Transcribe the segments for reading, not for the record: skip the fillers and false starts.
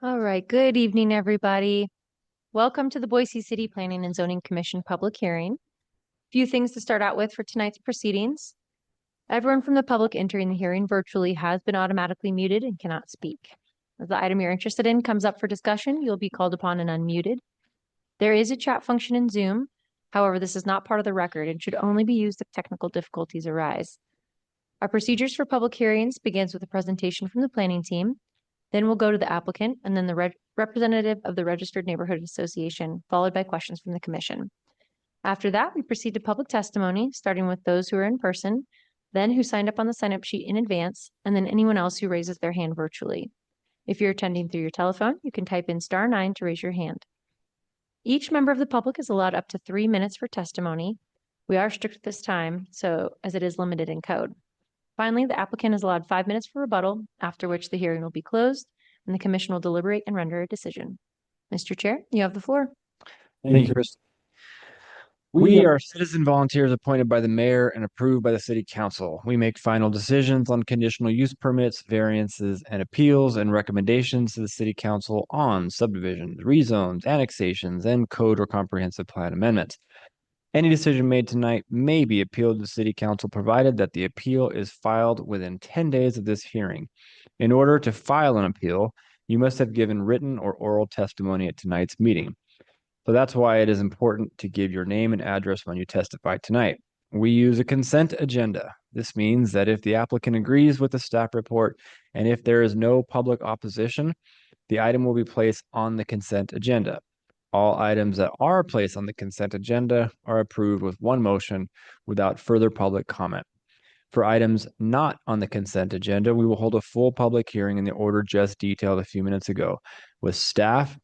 All right, good evening, everybody. Welcome to the Boise City Planning and Zoning Commission public hearing. Few things to start out with for tonight's proceedings. Everyone from the public entering the hearing virtually has been automatically muted and cannot speak. As the item you're interested in comes up for discussion, you'll be called upon and unmuted. There is a chat function in Zoom. However, this is not part of the record and should only be used if technical difficulties arise. Our procedures for public hearings begins with a presentation from the planning team. Then we'll go to the applicant and then the representative of the Registered Neighborhood Association, followed by questions from the commission. After that, we proceed to public testimony, starting with those who are in person, then who signed up on the sign-up sheet in advance, and then anyone else who raises their hand virtually. If you're attending through your telephone, you can type in *9 to raise your hand. Each member of the public is allowed up to 3 minutes for testimony. We are strict with this time, so as it is limited in code. Finally, the applicant is allowed 5 minutes for rebuttal, after which the hearing will be closed and the commission will deliberate and render a decision. Mr. Chair, you have the floor. Thank you, Chris. We are citizen volunteers appointed by the mayor and approved by the city council. We make final decisions on conditional use permits, variances, and appeals, and recommendations to the city council on subdivisions, rezones, annexations, and code or comprehensive plan amendments. Any decision made tonight may be appealed to the city council, provided that the appeal is filed within 10 days of this hearing. In order to file an appeal, you must have given written or oral testimony at tonight's meeting. So that's why it is important to give your name and address when you testify tonight. We use a consent agenda. This means that if the applicant agrees with the staff report and if there is no public opposition, the item will be placed on the consent agenda. All items that are placed on the consent agenda are approved with one motion without further public comment. For items not on the consent agenda, we will hold a full public hearing in the order just detailed a few minutes ago with staff,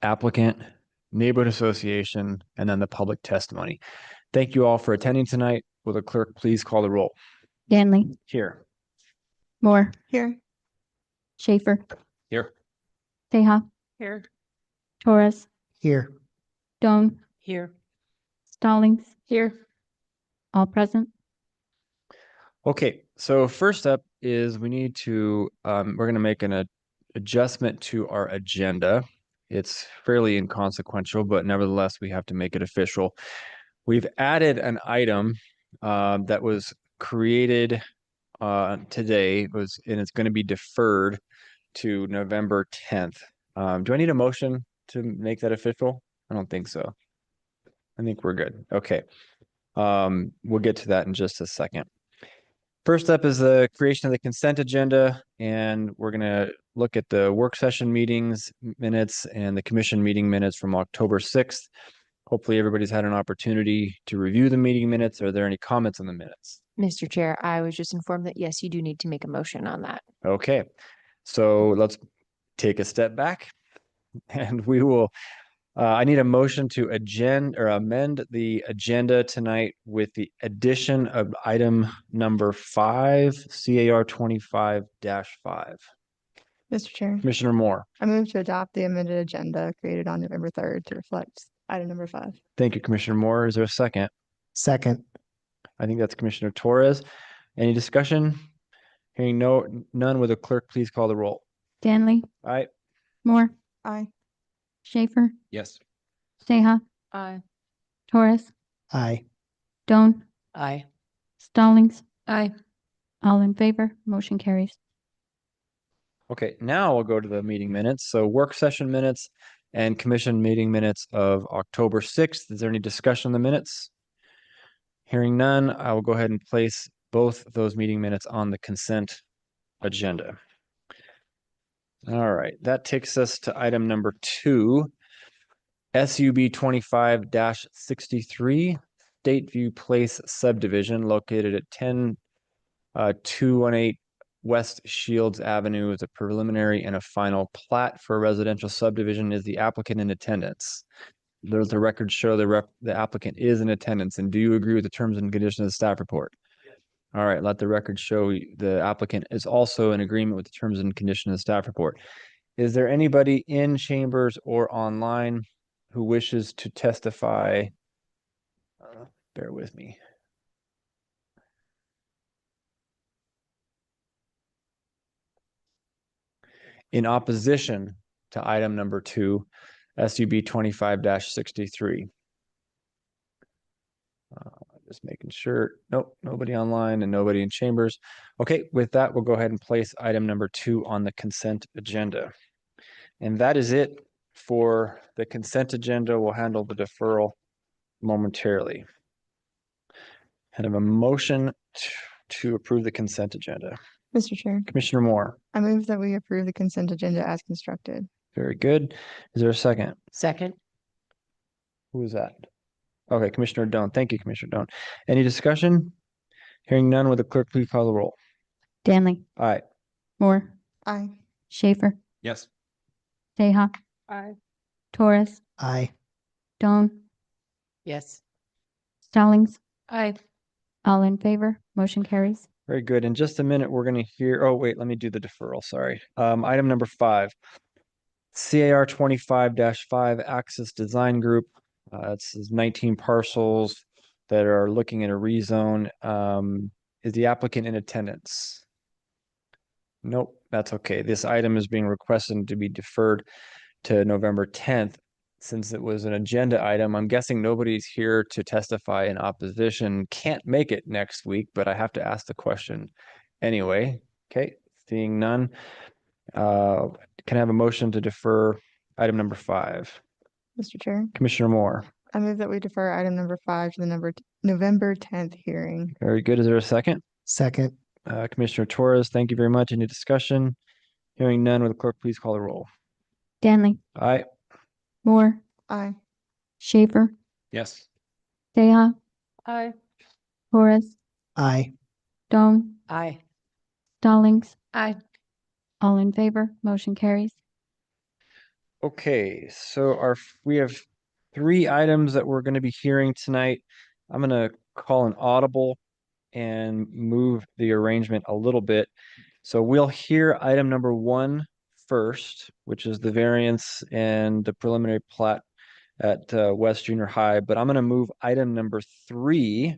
applicant, neighborhood association, and then the public testimony. Thank you all for attending tonight. Will the clerk please call the roll? Danley. Here. Moore. Here. Schaefer. Here. Teja. Here. Torres. Here. Doan. Here. Stallings. Here. All present. Okay, so first up is we need to, we're going to make an adjustment to our agenda. It's fairly inconsequential, but nevertheless, we have to make it official. We've added an item that was created today, and it's going to be deferred to November 10th. Do I need a motion to make that official? I don't think so. I think we're good. Okay. We'll get to that in just a second. First up is the creation of the consent agenda, and we're going to look at the work session meetings minutes and the commission meeting minutes from October 6th. Hopefully everybody's had an opportunity to review the meeting minutes. Are there any comments on the minutes? Mr. Chair, I was just informed that yes, you do need to make a motion on that. Okay, so let's take a step back and we will I need a motion to amend the agenda tonight with the addition of item number 5, CAR 25-5. Mr. Chair, Commissioner Moore. I move to adopt the amended agenda created on November 3rd to reflect item number 5. Thank you, Commissioner Moore. Is there a second? Second. I think that's Commissioner Torres. Any discussion? Hearing none, will the clerk please call the roll? Danley. Aye. Moore. Aye. Schaefer. Yes. Teja. Aye. Torres. Aye. Doan. Aye. Stallings. Aye. All in favor. Motion carries. Okay, now we'll go to the meeting minutes. So work session minutes and commission meeting minutes of October 6th. Is there any discussion on the minutes? Hearing none, I will go ahead and place both of those meeting minutes on the consent agenda. All right, that takes us to item number 2, SUB 25-63, Stateview Place subdivision located at 10218 West Shields Avenue. Is a preliminary and a final plat for a residential subdivision. Is the applicant in attendance? Does the record show the applicant is in attendance? And do you agree with the terms and conditions of the staff report? All right, let the record show the applicant is also in agreement with the terms and conditions of the staff report. Is there anybody in chambers or online who wishes to testify? Bear with me. In opposition to item number 2, SUB 25-63. Just making sure. Nope, nobody online and nobody in chambers. Okay, with that, we'll go ahead and place item number 2 on the consent agenda. And that is it for the consent agenda. We'll handle the deferral momentarily. Kind of a motion to approve the consent agenda. Mr. Chair, Commissioner Moore, I move that we approve the consent agenda as constructed. very good. Is there a second? Second. Who is that? Okay, Commissioner Doan. Thank you, Commissioner Doan. Any discussion? Hearing none, will the clerk please call the roll? Danley, Aye. Moore, Aye. Schaefer, Yes. Seha, Aye. Torres, Aye. Stone, Yes. Stallings, Aye. all in favor, motion carries. Very good. In just a minute, we're going to hear, oh, wait, let me do the deferral. Sorry. Item number 5, CAR 25-5 Axis Design Group. It's 19 parcels that are looking at a rezone. Is the applicant in attendance? Nope, that's okay. This item is being requested to be deferred to November 10th. Since it was an agenda item, I'm guessing nobody's here to testify in opposition. Can't make it next week, but I have to ask the question anyway. Okay, seeing none. Can I have a motion to defer item number 5? Mr. Chair, Commissioner Moore, I move that we defer item number 5 to the November 10th hearing. very good. Is there a second? Second. Commissioner Torres, thank you very much. Any discussion? Hearing none, will the clerk please call the roll? Danley, Aye. Moore, Aye. Schaefer, Yes. Seha, Aye. Torres, Aye. Stone, Aye. Stallings, Aye. all in favor, motion carries. Okay, so we have 3 items that we're going to be hearing tonight. I'm going to call an audible and move the arrangement a little bit. So we'll hear item number 1 first, which is the variance and the preliminary plat at West Junior High. But I'm going to move item number 3,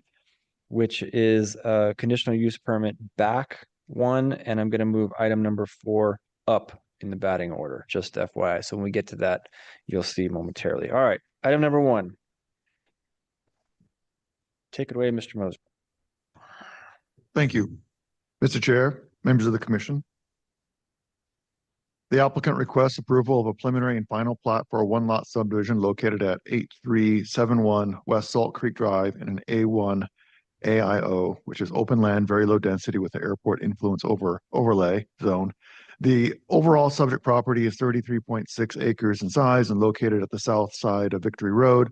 which is a conditional use permit, back 1, and I'm going to move item number 4 up in the batting order, just FYI. So when we get to that, you'll see momentarily. All right, item number 1. Take it away, Mr. Mosby. Thank you. Mr. Chair, members of the commission. The applicant requests approval of a preliminary and final plat for a 1-lot subdivision located at 8371 West Salt Creek Drive in an A1 AIO, which is open land, very low density with the airport influence overlay zone. The overall subject property is 33.6 acres in size and located at the south side of Victory Road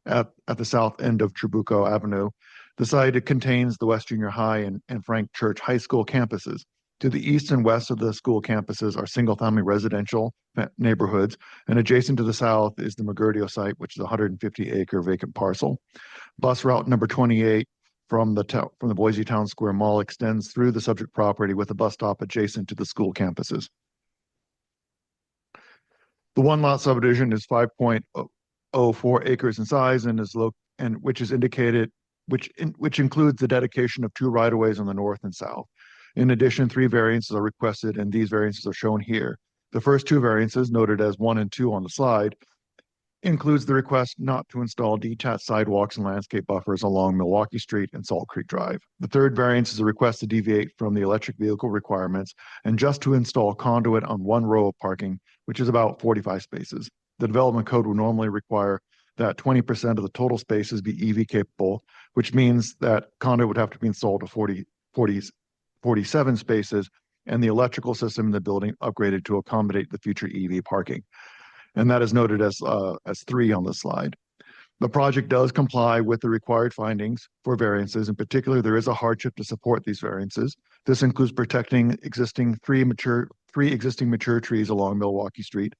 at the south end of Trabuco Avenue. The site contains the West Junior High and Frank Church High School campuses. To the east and west of the school campuses are single-family residential neighborhoods, and adjacent to the south is the McGurdio site, which is a 150-acre vacant parcel. Bus route number 28 from the Boise Town Square Mall extends through the subject property with a bus stop adjacent to the school campuses. The 1-lot subdivision is 5.04 acres in size and which includes the dedication of 2 right-of-ways on the north and south. In addition, 3 variances are requested, and these variances are shown here. The first 2 variances, noted as 1 and 2 on the slide, includes the request not to install detached sidewalks and landscape buffers along Milwaukee Street and Salt Creek Drive. The third variance is a request to deviate from the electric vehicle requirements and just to install conduit on 1 row of parking, which is about 45 spaces. The development code would normally require that 20% of the total spaces be EV capable, which means that conduit would have to be installed to 47 spaces, and the electrical system in the building upgraded to accommodate the future EV parking. And that is noted as 3 on the slide. The project does comply with the required findings for variances. In particular, there is a hardship to support these variances. This includes protecting three existing mature trees along Milwaukee Street,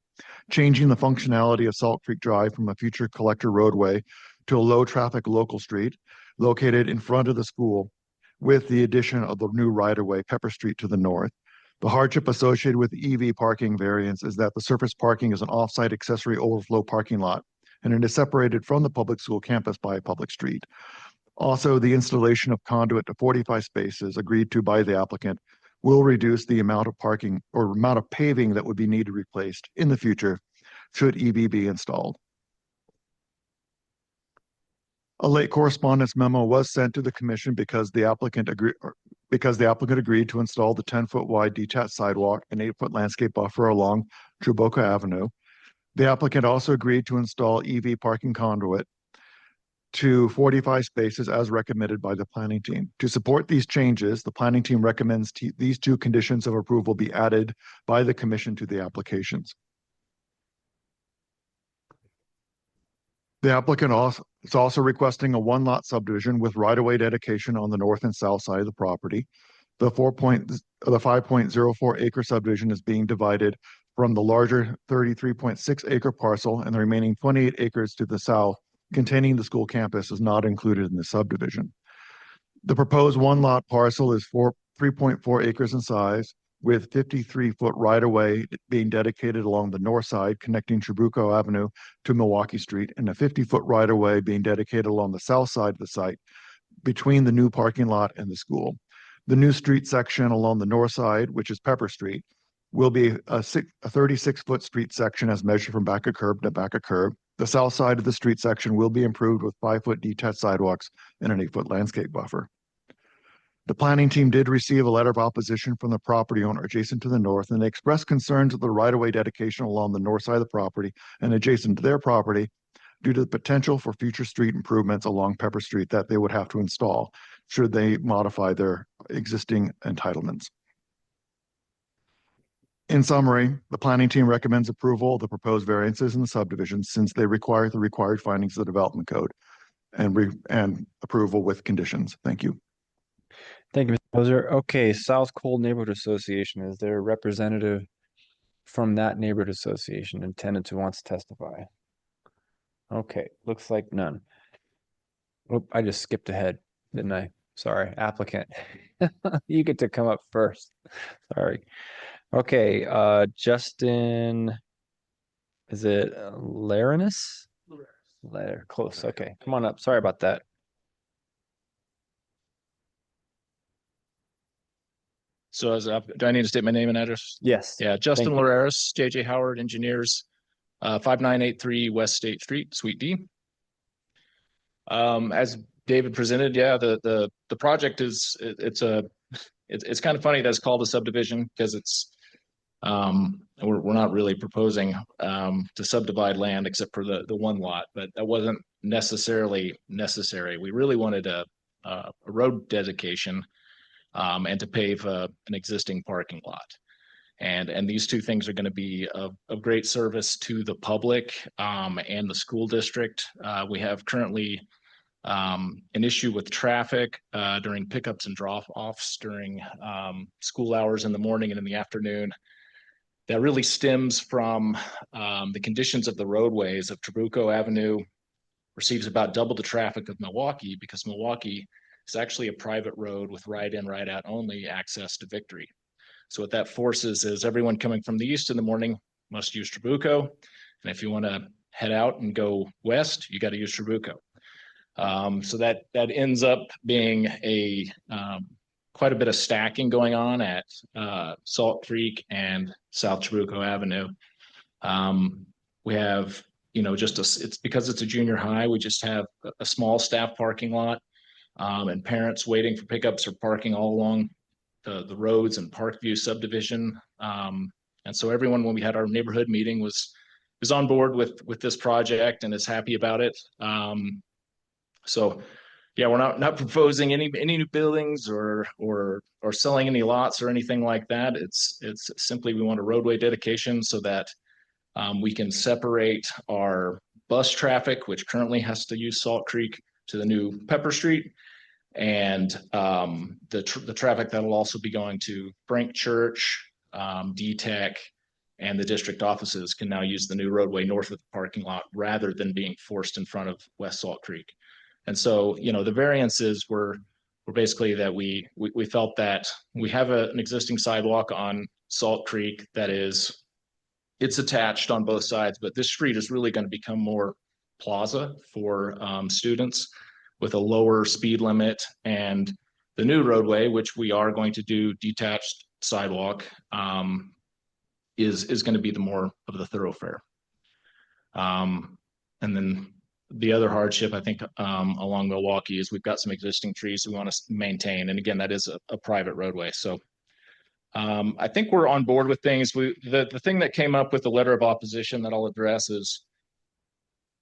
changing the functionality of Salt Creek Drive from a future collector roadway to a low traffic local street located in front of the school, with the addition of the new right-of-way, Pepper Street, to the north. The hardship associated with the EV parking variance is that the surface parking is an off-site accessory overflow parking lot, and it is separated from the public school campus by a public street. Also, the installation of conduit to 45 spaces agreed to by the applicant will reduce the amount of parking or amount of paving that would be needed replaced in the future should EV be installed. A late correspondence memo was sent to the commission because the applicant agreed to install the 10-foot wide detached sidewalk and 8-foot landscape buffer along Trabuco Avenue. The applicant also agreed to install EV parking conduit to 45 spaces as recommended by the planning team. To support these changes, the planning team recommends these two conditions of approval be added by the commission to the applications. The applicant is also requesting a one-lot subdivision with right-of-way dedication on the north and south side of the property. The 5.04 acre subdivision is being divided from the larger 33.6 acre parcel, and the remaining 28 acres to the south containing the school campus is not included in the subdivision. The proposed one-lot parcel is 3.4 acres in size, with 53-foot right-of-way being dedicated along the north side connecting Trabuco Avenue to Milwaukee Street, and a 50-foot right-of-way being dedicated along the south side of the site between the new parking lot and the school. The new street section along the north side, which is Pepper Street, will be a 36-foot street section as measured from back of curb to back of curb. The south side of the street section will be improved with 5-foot detached sidewalks and an 8-foot landscape buffer. The planning team did receive a letter of opposition from the property owner adjacent to the north, and they expressed concerns of the right-of-way dedication along the north side of the property and adjacent to their property due to the potential for future street improvements along Pepper Street that they would have to install should they modify their existing entitlements. In summary, the planning team recommends approval of the proposed variances in the subdivision since they require the required findings of the development code and approval with conditions. Thank you. Thank you, Mr. Moser. Okay, South Cole Neighborhood Association, is there a representative from that neighborhood association intended to wants to testify? Okay, looks like none. Oh, I just skipped ahead, didn't I? Sorry, applicant. You get to come up first. Sorry. Okay, Justin, is it Larinus? Close, okay. Come on up. Sorry about that. So do I need to state my name and address? Yes. Yeah, Justin Thank you. Loreris, JJ Howard Engineers, 5983 West State Street, Suite D. As David presented, yeah, the project is it's kind of funny that it's called a subdivision because it's we're not really proposing to subdivide land except for the one lot, but that wasn't necessarily necessary. We really wanted a road dedication and to pave an existing parking lot. And these two things are going to be of great service to the public and the school district. We have currently an issue with traffic during pickups and drop-offs during school hours in the morning and in the afternoon. That really stems from the conditions of the roadways of Trabuco Avenue receives about double the traffic of Milwaukee because Milwaukee is actually a private road with right-in, right-out only access to Victory. So what that forces is everyone coming from the east in the morning must use Trabuco. And if you want to head out and go west, you got to use Trabuco. So that ends up being a quite a bit of stacking going on at Salt Creek and South Trabuco Avenue. We have, it's because it's a junior high, we just have a small staff parking lot and parents waiting for pickups or parking all along the roads and Parkview subdivision. And so everyone, when we had our neighborhood meeting, was on board with this project and is happy about it. So yeah, we're not proposing any new buildings or selling any lots or anything like that. It's simply we want a roadway dedication so that we can separate our bus traffic, which currently has to use Salt Creek, to the new Pepper Street, and the traffic that will also be going to Frank Church, DTech, and the district offices can now use the new roadway north of the parking lot rather than being forced in front of West Salt Creek. And so, the variances were basically that we felt that we have an existing sidewalk on Salt Creek that it's attached on both sides, but this street is really going to become more plaza for students with a lower speed limit, and the new roadway, which we are going to do detached sidewalk, is going to be the more of the thoroughfare. And then the other hardship, I think, along Milwaukee is we've got some existing trees we want to maintain. And again, that is a private roadway. So I think we're on board with things. The thing that came up with the letter of opposition that I'll address is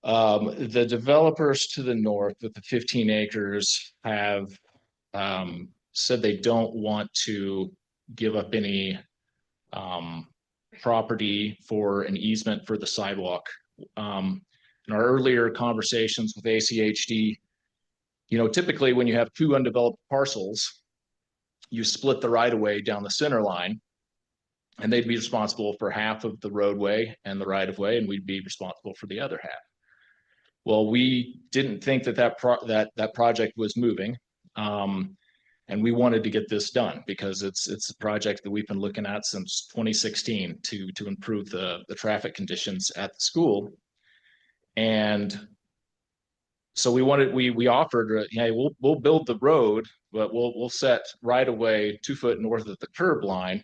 the developers to the north with the 15 acres have said they don't want to give up any property for an easement for the sidewalk. In our earlier conversations with ACHD, typically when you have two undeveloped parcels, you split the right of way down the center line, and they'd be responsible for half of the roadway and the right of way, and we'd be responsible for the other half. Well, we didn't think that project was moving, and we wanted to get this done because it's a project that we've been looking at since 2016 to improve the traffic conditions at the school. And so we offered, hey, we'll build the road, but we'll set right away 2 foot north of the curb line,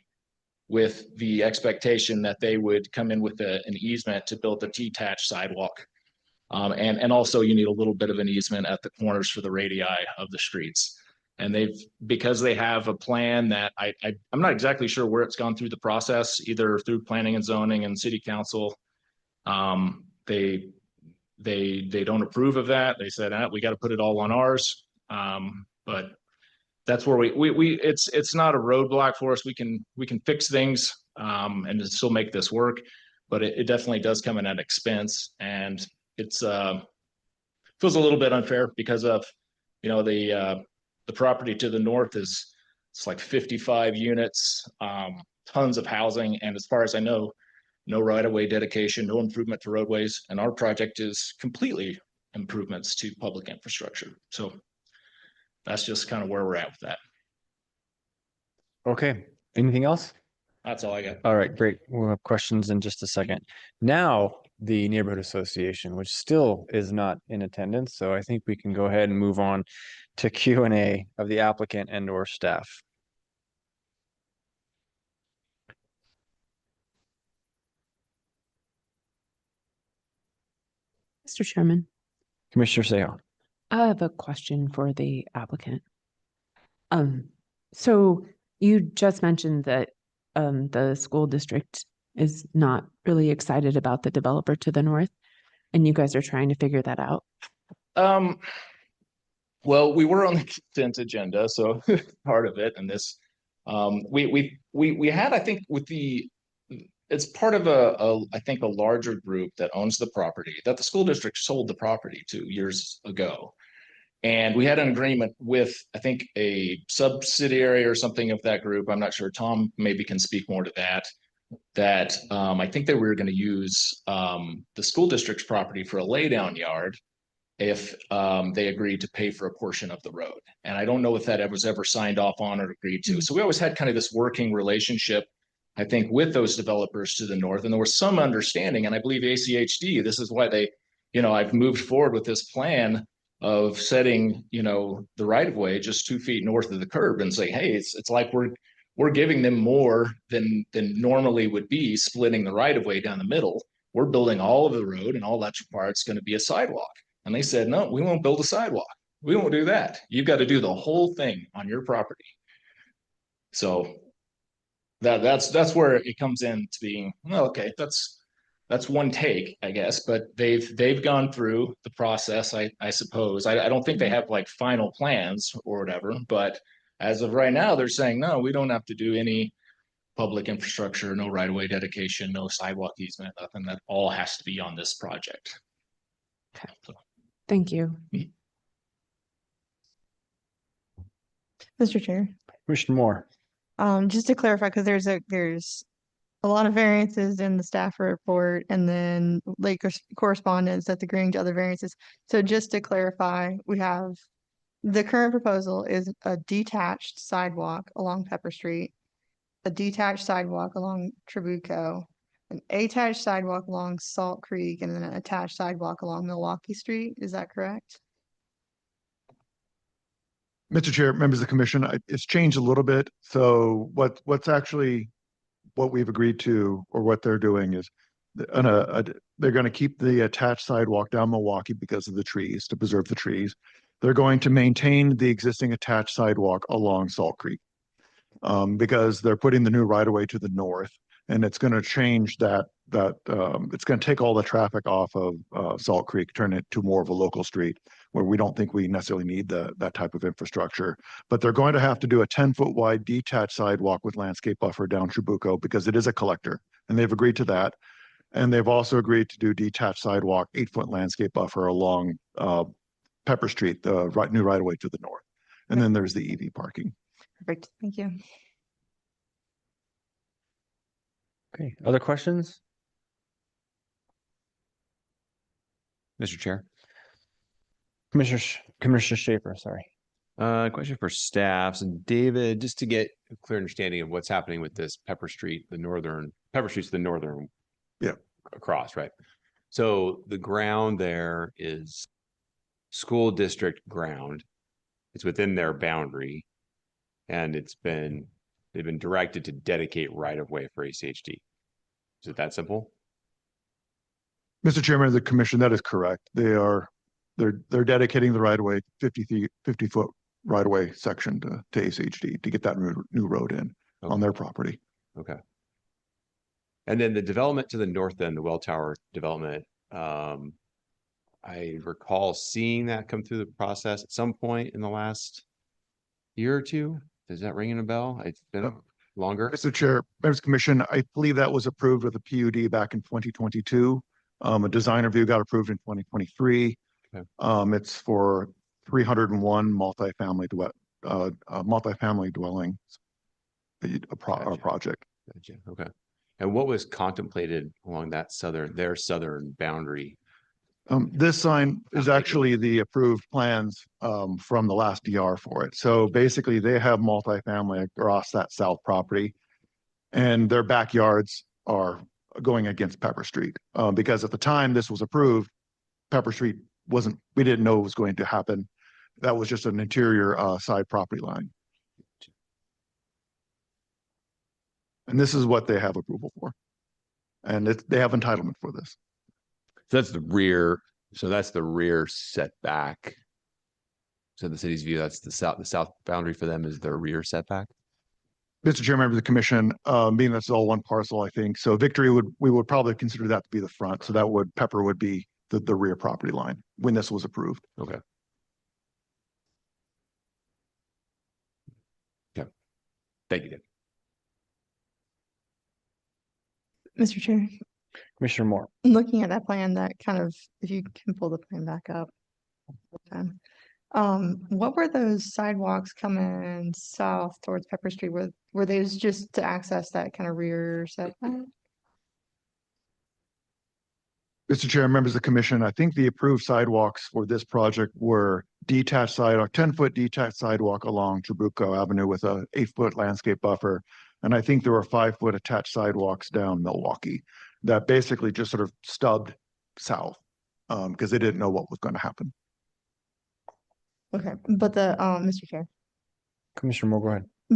with the expectation that they would come in with an easement to build a detached sidewalk. And also you need a little bit of an easement at the corners for the radii of the streets. And because they have a plan that I'm not exactly sure where it's gone through the process, either through planning and zoning and city council. They don't approve of that. They said, we got to put it all on ours. But that's where it's not a roadblock for us. We can fix things and still make this work, but it definitely does come in at expense. And it's feels a little bit unfair because of, the property to the north it's like 55 units, tons of housing. And as far as I know, no right-of-way dedication, no improvement to roadways. And our project is completely improvements to public infrastructure. So that's just kind of where we're at with that. Okay. Anything else? That's all I got. All right, great. We'll have questions in just a second. Now, the neighborhood association, which still is not in attendance. So I think we can go ahead and move on to Q&A of the applicant and or staff. Mr. Chairman, Commissioner Seha. I have a question for the applicant. So you just mentioned that the school district is not really excited about the developer to the north, and you guys are trying to figure that out. Well, we were on the consent agenda, so part of it, and this, we had, I think, it's part of I think a larger group that owns the property that the school district sold the property to years ago. And we had an agreement with, I think, a subsidiary or something of that group. I'm not sure. Tom maybe can speak more to that. I think they were going to use the school district's property for a laydown yard if they agreed to pay for a portion of the road. And I don't know if that was ever signed off on or agreed to. So we always had kind of this working relationship, I think, with those developers to the north. And there was some understanding, and I believe ACHD, this is why they, I've moved forward with this plan of setting, the right of way just 2 feet north of the curb and say, hey, it's like we're giving them more than normally would be splitting the right of way down the middle. We're building all of the road, and all that's required is going to be a sidewalk. And they said, no, we won't build a sidewalk. We won't do that. You've got to do the whole thing on your property. So that's where it comes in to being, well, okay, that's one take, I guess, but they've gone through the process, I suppose. I don't think they have like final plans or whatever, but as of right now, they're saying, no, we don't have to do any public infrastructure, no right-of-way dedication, no sidewalk easement, nothing. That all has to be on this project. Okay. So. Thank you. Mr. Chair. Commissioner Moore. Just to clarify, because there's a lot of variances in the staff report, and then like correspondence that's agreeing to other variances. So just to clarify, we have the current proposal is a detached sidewalk along Pepper Street, a detached sidewalk along Trabuco, an attached sidewalk along Salt Creek, and then an attached sidewalk along Milwaukee Street. Is that correct? Mr. Chair, members of the commission, it's changed a little bit. So what we've agreed to, or what they're doing is they're going to keep the attached sidewalk down Milwaukee because of the trees, to preserve the trees. They're going to maintain the existing attached sidewalk along Salt Creek. Because they're putting the new right of way to the north, and it's going to change it's going to take all the traffic off of Salt Creek, turn it to more of a local street where we don't think we necessarily need that type of infrastructure. But they're going to have to do a 10-foot wide detached sidewalk with landscape buffer down Trabuco because it is a collector, and they've agreed to that. And they've also agreed to do detached sidewalk, 8-foot landscape buffer along Pepper Street, the new right of way to the north. And then there's the EV parking. Perfect. Thank you. Okay, other questions? Mr. Chair, Commissioner Schaefer, sorry. question for staff. So David, just to get a clear understanding of what's happening with this Pepper Street's the northern. Yeah. Across, right? So the ground there is school district ground. It's within their boundary. And they've been directed to dedicate right of way for ACHD. Is it that simple? Mr. Chairman of the commission, that is correct. They're dedicating the right of way, 50-foot right of way section to ACHD to get that new road in on their property. Okay. And then the development to the north end, the well tower development, I recall seeing that come through the process at some point in the last year or two. Does that ring a bell? It's been longer. Mr. Chair, members of the commission, I believe that was approved with a PUD back in 2022. A design review got approved in 2023. Okay. It's for 301 multifamily dwellings, a project. Gotcha. Okay. And what was contemplated along that their southern boundary? This sign is actually the approved plans from the last DR for it. So basically they have multifamily across that south property, and their backyards are going against Pepper Street. Because at the time this was approved, Pepper Street we didn't know it was going to happen. That was just an interior side property line. And this is what they have approval for. And they have entitlement for this. So that's the rear. So that's the rear setback. So the city's view, that's the south boundary for them is their rear setback. Mr. Chair, members of the commission, being that's all one parcel, I think. So we would probably consider that to be the front. So Pepper would be the rear property line when this was approved. Okay. Okay. Thank you, Dave. Mr. Chair, Commissioner Moore. looking at that plan, that kind of, if you can pull the plan back up. What were those sidewalks coming south towards Pepper Street? Were those just to access that kind of rear setback? Mr. Chair, members of the commission, I think the approved sidewalks for this project were 10-foot detached sidewalk along Trabuco Avenue with a 8-foot landscape buffer. And I think there were 5-foot attached sidewalks down Milwaukee that basically just sort of stubbed south because they didn't know what was going to happen. Okay, but Mr. Chair, Commissioner Moore, go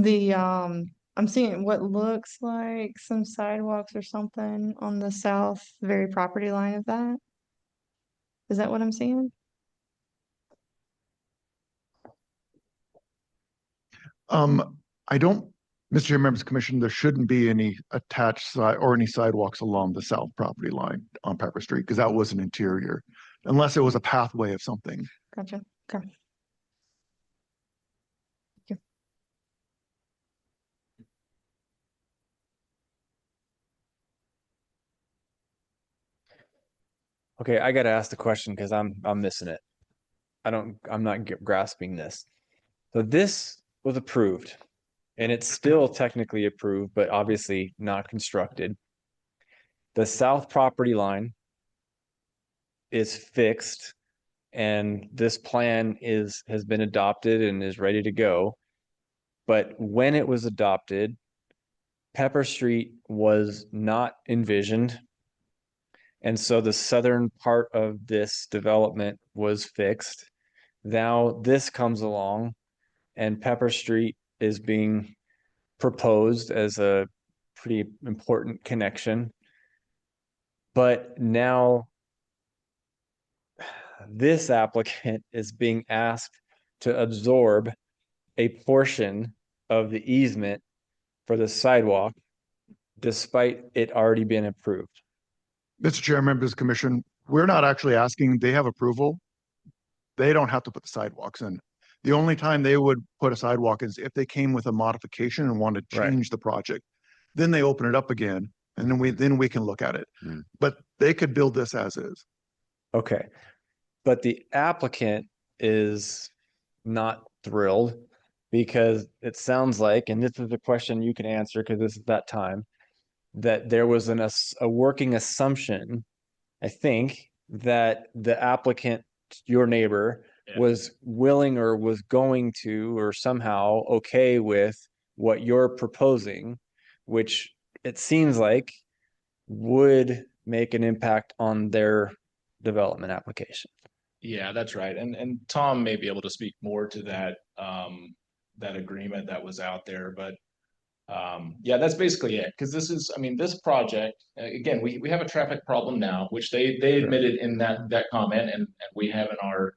ahead. I'm seeing what looks like some sidewalks or something on the south very property line of that. Is that what I'm seeing? Mr. Chair, members of the commission, there shouldn't be any attached or any sidewalks along the south property line on Pepper Street because that was an interior, unless it was a pathway of something. Gotcha. Okay. Okay, I gotta ask the question because I'm missing it. I'm not grasping this. So this was approved, and it's still technically approved, but obviously not constructed. The south property line is fixed, and this plan has been adopted and is ready to go. But when it was adopted, Pepper Street was not envisioned. And so the southern part of this development was fixed. Now this comes along and Pepper Street is being proposed as a pretty important connection. But now this applicant is being asked to absorb a portion of the easement for the sidewalk, despite it already been approved. Mr. Chair, members of the commission, we're not actually asking, they have approval. They don't have to put the sidewalks in. The only time they would put a sidewalk is if they came with a modification and wanted to Right. change the project. Then they open it up again and then we can look at it. Mm. But they could build this as is. Okay. But the applicant is not thrilled because it sounds like, and this is a question you can answer because this is that time, that there was a working assumption, I think, that the applicant, your neighbor, Yeah. was willing or was going to or somehow okay with what you're proposing, which it seems like would make an impact on their development application. Yeah, that's right. And Tom may be able to speak more to that, that agreement that was out there, but yeah, that's basically it. Cause this is, I mean, this project, again, we have a traffic problem now, which they admitted in that comment and we have in our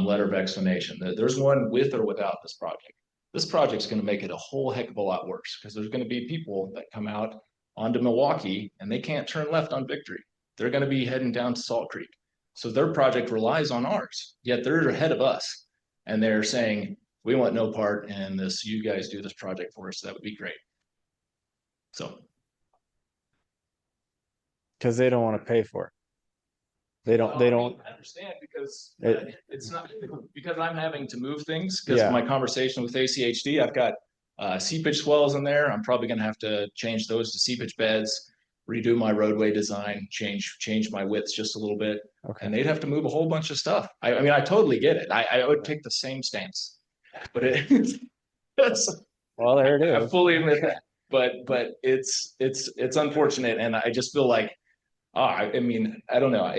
letter of explanation that there's one with or without this project. This project's gonna make it a whole heck of a lot worse because there's gonna be people that come out onto Milwaukee and they can't turn left on Victory. They're gonna be heading down to Salt Creek. So their project relies on ours, yet they're ahead of us. And they're saying, we want no part in this. You guys do this project for us. That would be great. So, Because they don't want to pay for it. They don't, I understand because It- it's not, because I'm having to move things, because Yeah. of my conversation with ACHD, I've got seepage swells in there. I'm probably gonna have to change those to seepage beds, redo my roadway design, change my widths just a little bit. okay. And they'd have to move a whole bunch of stuff. I mean, I totally get it. I would take the same stance. But it's, Well, there it I is. fully admit that. But it's unfortunate. And I just feel like, I mean, I don't know.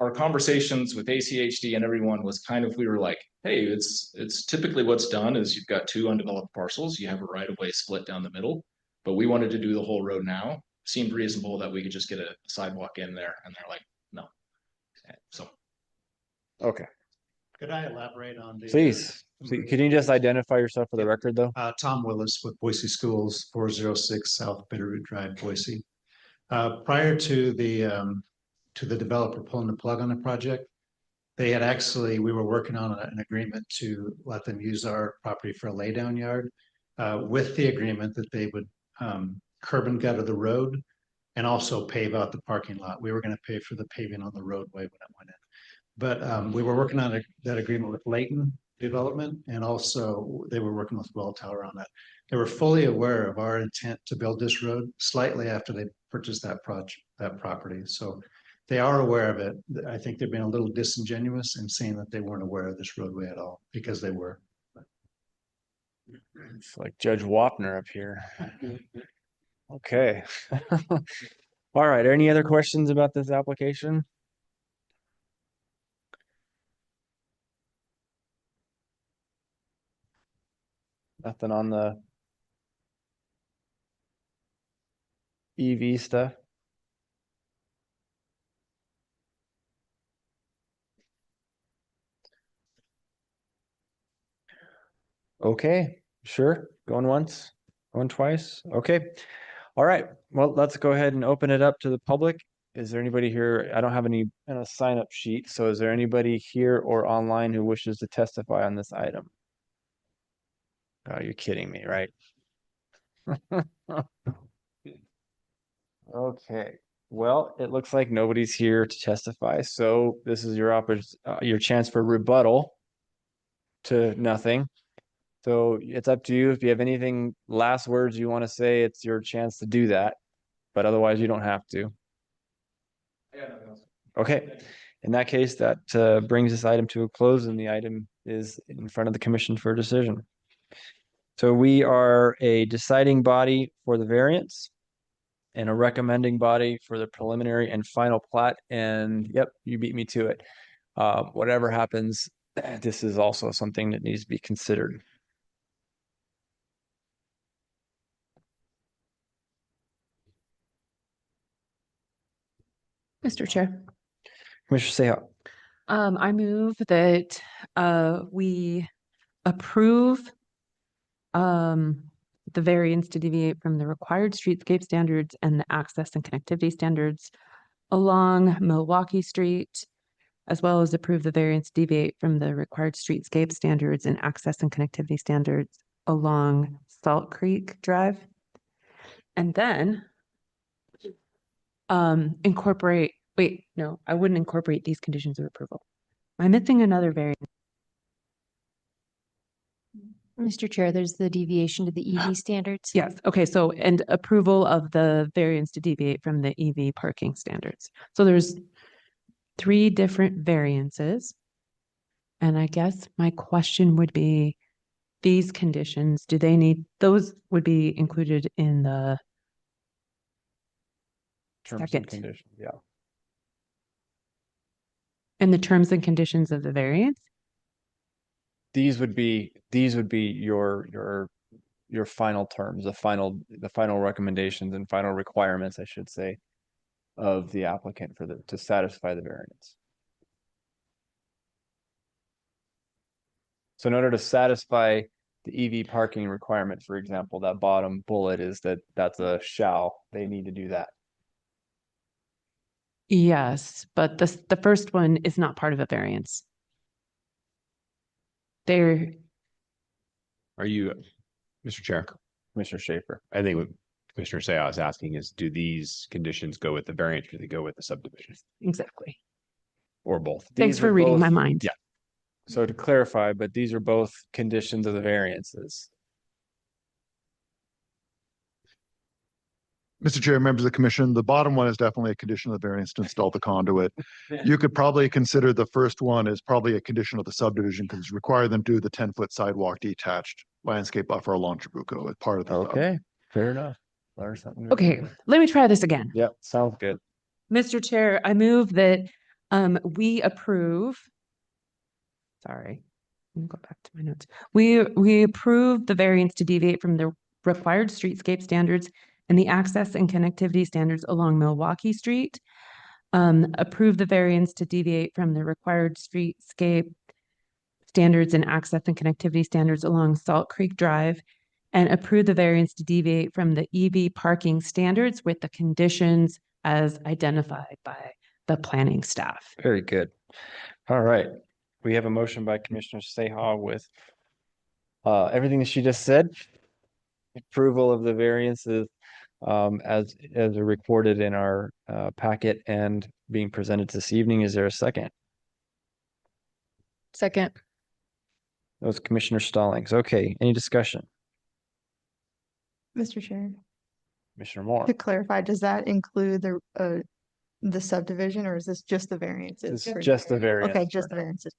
Our conversations with ACHD and everyone was kind of, we were like, hey, it's typically what's done is you've got two undeveloped parcels. You have a right of way split down the middle. But we wanted to do the whole road now. Seemed reasonable that we could just get a sidewalk in there. And they're like, no. So. Okay, Could I elaborate on the? please. Can you just identify yourself for the record, though? Tom Willis with Boise Schools, 406 South Bitterroot Drive, Boise. Prior to the developer pulling the plug on the project, they had actually, we were working on an agreement to let them use our property for a laydown yard, with the agreement that they would curb and gutter the road and also pave out the parking lot. We were going to pay for the paving on the roadway when it went in. But we were working on that agreement with Layton Development, and also they were working with Welltower on that. They were fully aware of our intent to build this road slightly after they purchased that property. So they are aware of it. I think they're being a little disingenuous in saying that they weren't aware of this roadway at all, because they were. It's like Judge Wapner up here. Okay. All right, any other questions about this application? Nothing on the EV stuff? Okay, sure. Going once, going twice. Okay. All right. Well, let's go ahead and open it up to the public. Is there anybody here? I don't have any sign up sheet. So is there anybody here or online who wishes to testify on this item? Oh, you're kidding me, right? Okay. Well, it looks like nobody's here to testify. So this is your chance for rebuttal to nothing. So it's up to you. If you have anything, last words you want to say, it's your chance to do that. But otherwise, you don't have to. Okay. In that case, that brings this item to a close, and the item is in front of the commission for decision. So we are a deciding body for the variance and a recommending body for the preliminary and final plat. And yep, you beat me to it. Whatever happens, this is also something that needs to be considered. Mr. Chair. Commissioner Seha. I move that we approve the variance to deviate from the required streetscape standards and the access and connectivity standards along Milwaukee Street, as well as approve the variance to deviate from the required streetscape standards and access and connectivity standards along Salt Creek Drive. And then I wouldn't incorporate these conditions of approval. Am I missing another variance? Mr. Chair, there's the deviation to the EV standards. Yes, okay, so, and approval of the variance to deviate from the EV parking standards. So there's 3 different variances. And I guess my question would be, these conditions, those would be included in the Terms and Second. conditions, yeah. terms and conditions of the variance? These would be your final terms, the final recommendations and final requirements, I should say, of the applicant to satisfy the variance. So in order to satisfy the EV parking requirement, for example, that bottom bullet that's a shall, they need to do that. Yes, but the first one is not part of a variance. They're, Are you, Mr. Chair? Commissioner Schaefer. I think what Commissioner Seah is asking is, do these conditions go with the variance or do they go with the subdivision exactly. or both? Thanks These for are reading both- my mind. Yeah. So to clarify, but these are both conditions of the variances. Mr. Chair, members of the commission, the bottom one is definitely a condition of the variance to install the conduit. You could probably consider the first one as probably a condition of the subdivision because require them to do the 10-foot sidewalk detached landscape buffer along Trabuco as part of the. sub. Okay, fair enough. Learn something. new Okay, today. let me try this again. Yep, sounds good. Mr. Chair, I move that we approve. Sorry, let me go back to my notes. We approve the variance to deviate from the required streetscape standards and the access and connectivity standards along Milwaukee Street. Approve the variance to deviate from the required streetscape standards and access and connectivity standards along Salt Creek Drive, and approve the variance to deviate from the EV parking standards with the conditions as identified by the planning staff. Very good. All right. We have a motion by Commissioner Seha with everything that she just said. Approval of the variances as recorded in our packet and being presented this evening. Is there a second? Second. That was Commissioner Stallings. Okay, any discussion? Mr. Chair, Commissioner Moore. to clarify, does that include the subdivision or is this just the variances? It's just the variance. Okay, just the variances.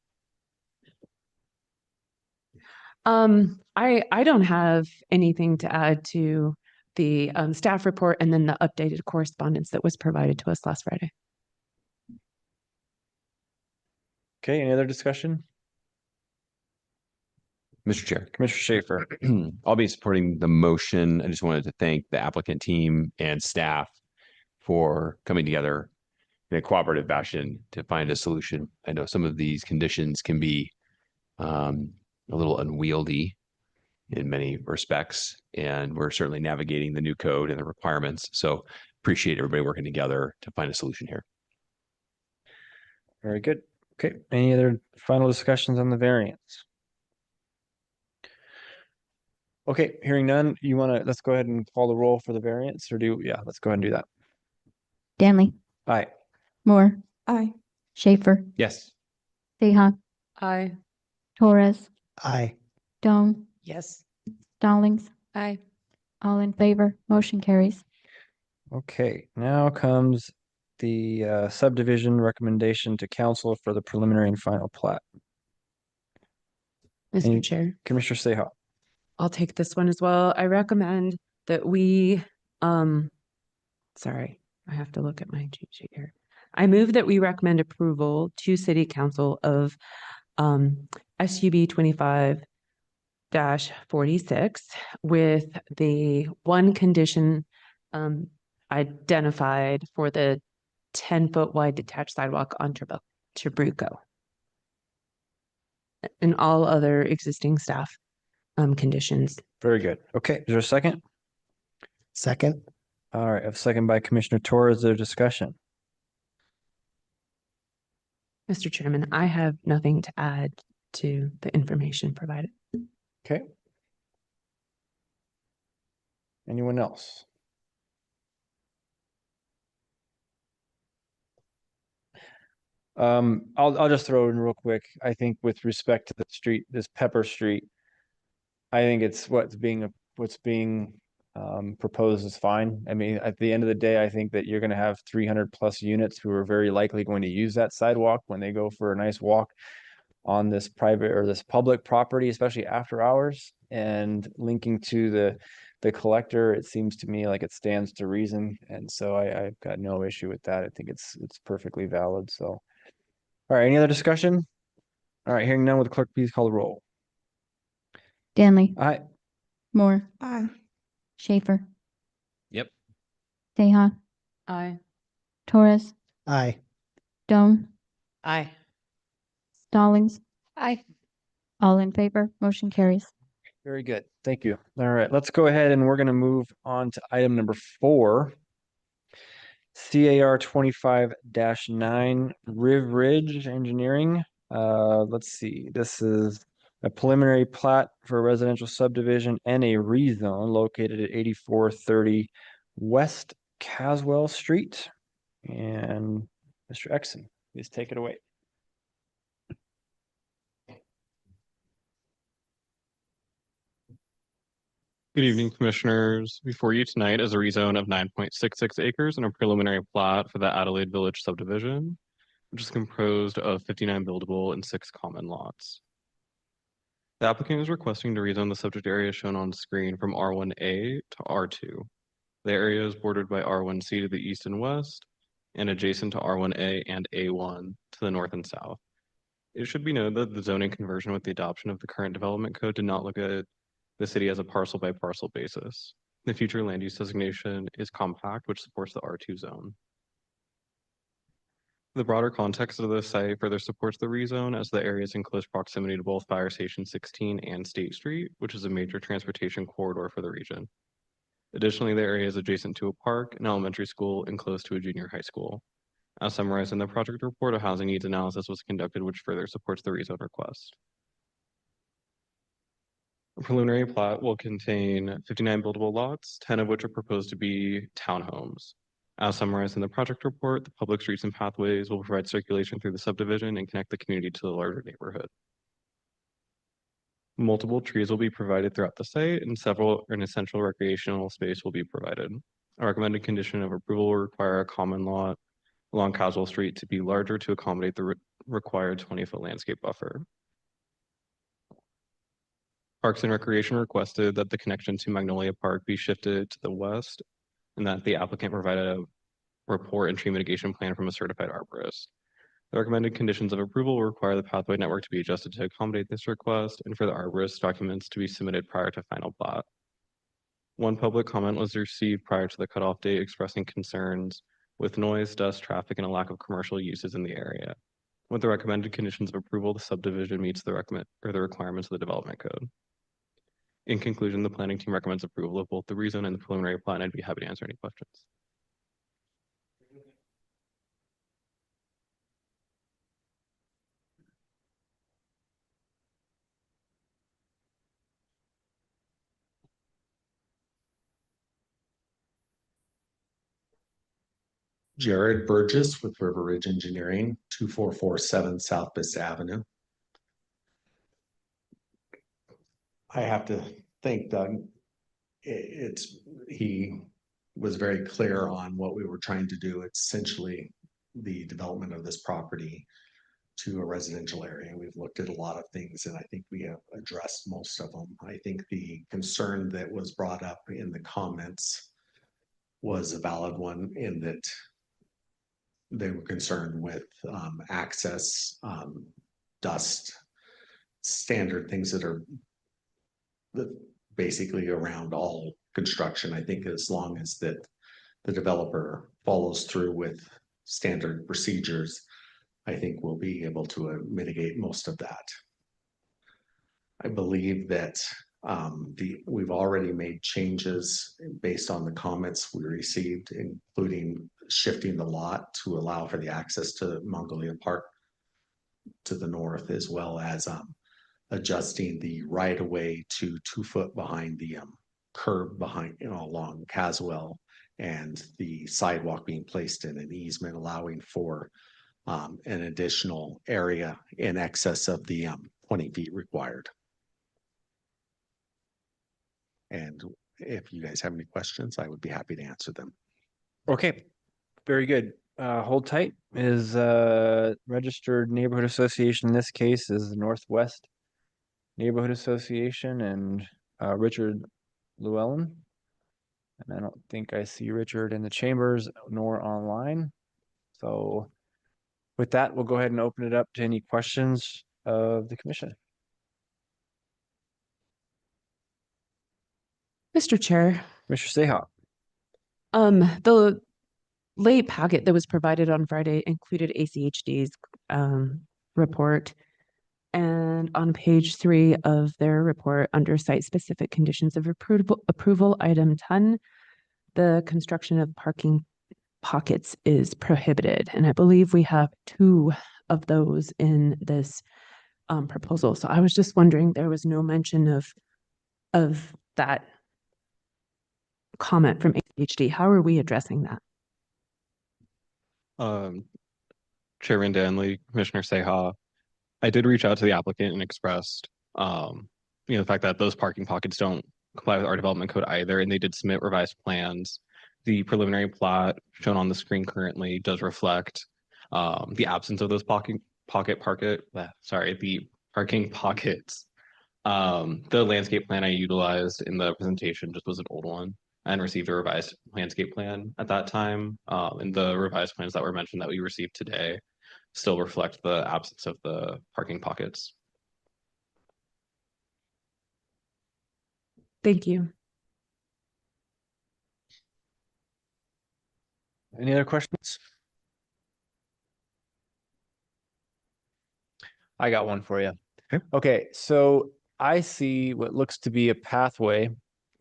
I don't have anything to add to the staff report and then the updated correspondence that was provided to us last Friday. Okay, any other discussion? Mr. Chair. Commissioner Schaefer. I'll be supporting the motion. I just wanted to thank the applicant team and staff for coming together in a cooperative fashion to find a solution. I know some of these conditions can be a little unwieldy in many respects, and we're certainly navigating the new code and the requirements. So appreciate everybody working together to find a solution here. Very good. Okay, any other final discussions on the variance? Okay, hearing none, let's go ahead and call the roll for the variance let's go ahead and do that. Danley, Aye. Moore, Aye. Schaefer, Yes. Seha, Aye. Torres, Aye. Stone, Yes. Stallings, Aye. all in favor, motion carries. Okay, now comes the subdivision recommendation to council for the preliminary and final plat. Mr. Any- Chair. Commissioner Seha. I'll take this one as well. I recommend that we, sorry, I have to look at my cheat sheet here. I move that we recommend approval to City Council of SUB 25-46 with the one condition identified for the 10-foot wide detached sidewalk on Trabuco. And all other existing staff conditions. Very good. Okay, is there a second? Second. All right, a second by Commissioner Torres. Is there discussion? Mr. Chairman, I have nothing to add to the information provided. Okay. Anyone else? I'll just throw in real quick. I think with respect to the street, this Pepper Street, I think it's what's being proposed is fine. I mean, at the end of the day, I think that you're going to have 300 plus units who are very likely going to use that sidewalk when they go for a nice walk on this private or this public property, especially after hours. And linking to the collector, it seems to me like it stands to reason. And so I've got no issue with that. I think it's perfectly valid. So, all right, any other discussion? All right, hearing none, would the clerk please call the roll? Danley, Aye. Moore, Aye. Schaefer, Yep. Teja, Aye. Torres, Aye. Stone, Aye. Stallings, Aye. all in favor, motion carries. Very good. Thank you. All right, let's go ahead and we're going to move on to item number 4. CAR 25-9 Riv Ridge Engineering. Let's see. This is a preliminary plat for a residential subdivision and a rezone located at 8430 West Caswell Street. And Mr. Exon, please take it away. Good evening, Commissioners. Before you tonight is a rezone of 9.66 acres and a preliminary plat for the Adelaide Village subdivision, which is composed of 59 buildable and 6 common lots. The applicant is requesting to rezone the subject area shown on screen from R1A to R2. The area is bordered by R1C to the east and west, and adjacent to R1A and A1 to the north and south. It should be noted that the zoning conversion with the adoption of the current development code did not look at the city as a parcel by parcel basis. The future land use designation is compact, which supports the R2 zone. The broader context of the site further supports the rezone as the area is in close proximity to both Fire Station 16 and State Street, which is a major transportation corridor for the region. Additionally, the area is adjacent to a park, an elementary school, and close to a junior high school. As summarized in the project report, a housing needs analysis was conducted, which further supports the rezone request. A preliminary plat will contain 59 buildable lots, 10 of which are proposed to be townhomes. As summarized in the project report, the public streets and pathways will provide circulation through the subdivision and connect the community to the larger neighborhood. Multiple trees will be provided throughout the site, and an essential recreational space will be provided. A recommended condition of approval will require a common lot along Caswell Street to be larger to accommodate the required 20-foot landscape buffer. Parks and Recreation requested that the connection to Magnolia Park be shifted to the west and that the applicant provide a report and tree mitigation plan from a certified arborist. The recommended conditions of approval will require the pathway network to be adjusted to accommodate this request and for the arborist documents to be submitted prior to final plat. One public comment was received prior to the cutoff date expressing concerns with noise, dust, traffic, and a lack of commercial uses in the area. With the recommended conditions of approval, the subdivision meets the requirements of the development code. In conclusion, the planning team recommends approval of both the rezone and the preliminary plan. I'd be happy to answer any questions. Jared Burgess with River Ridge Engineering, 2447 South Vista Avenue. I have to thank Doug. He was very clear on what we were trying to do. It's essentially the development of this property to a residential area. We've looked at a lot of things and I think we have addressed most of them. I think the concern that was brought up in the comments was a valid one in that they were concerned with access, dust, standard things that are basically around all construction. I think as long as that the developer follows through with standard procedures, I think we'll be able to mitigate most of that. I believe that we've already made changes based on the comments we received, including shifting the lot to allow for the access to Mongolia Park to the north, as well as adjusting the right of way to 2 foot behind the curb behind, along Caswell, and the sidewalk being placed in an easement, allowing for an additional area in excess of the 20 feet required. And if you guys have any questions, I would be happy to answer them. Okay, very good. Hold tight. Is registered neighborhood association in this case is the Northwest Neighborhood Association and Richard Llewellyn. And I don't think I see Richard in the chambers nor online. So with that, we'll go ahead and open it up to any questions of the commission. Mr. Chair, Mr. Seha. the late packet that was provided on Friday included ACHD's report. And on page 3 of their report, under site-specific conditions of approval, item 10, the construction of parking pockets is prohibited. And I believe we have 2 of those in this proposal. So I was just wondering, there was no mention of that comment from ACHD. How are we addressing that? Chairman Danley, Commissioner Seha, I did reach out to the applicant and expressed, the fact that those parking pockets don't comply with our development code either, and they did submit revised plans. The preliminary plat shown on the screen currently does reflect the absence of those the parking pockets. The landscape plan I utilized in the presentation just was an old one, and received a revised landscape plan at that time. And the revised plans that were mentioned that we received today still reflect the absence of the parking pockets. Thank you. Any other questions? I got one for you. Okay, so I see what looks to be a pathway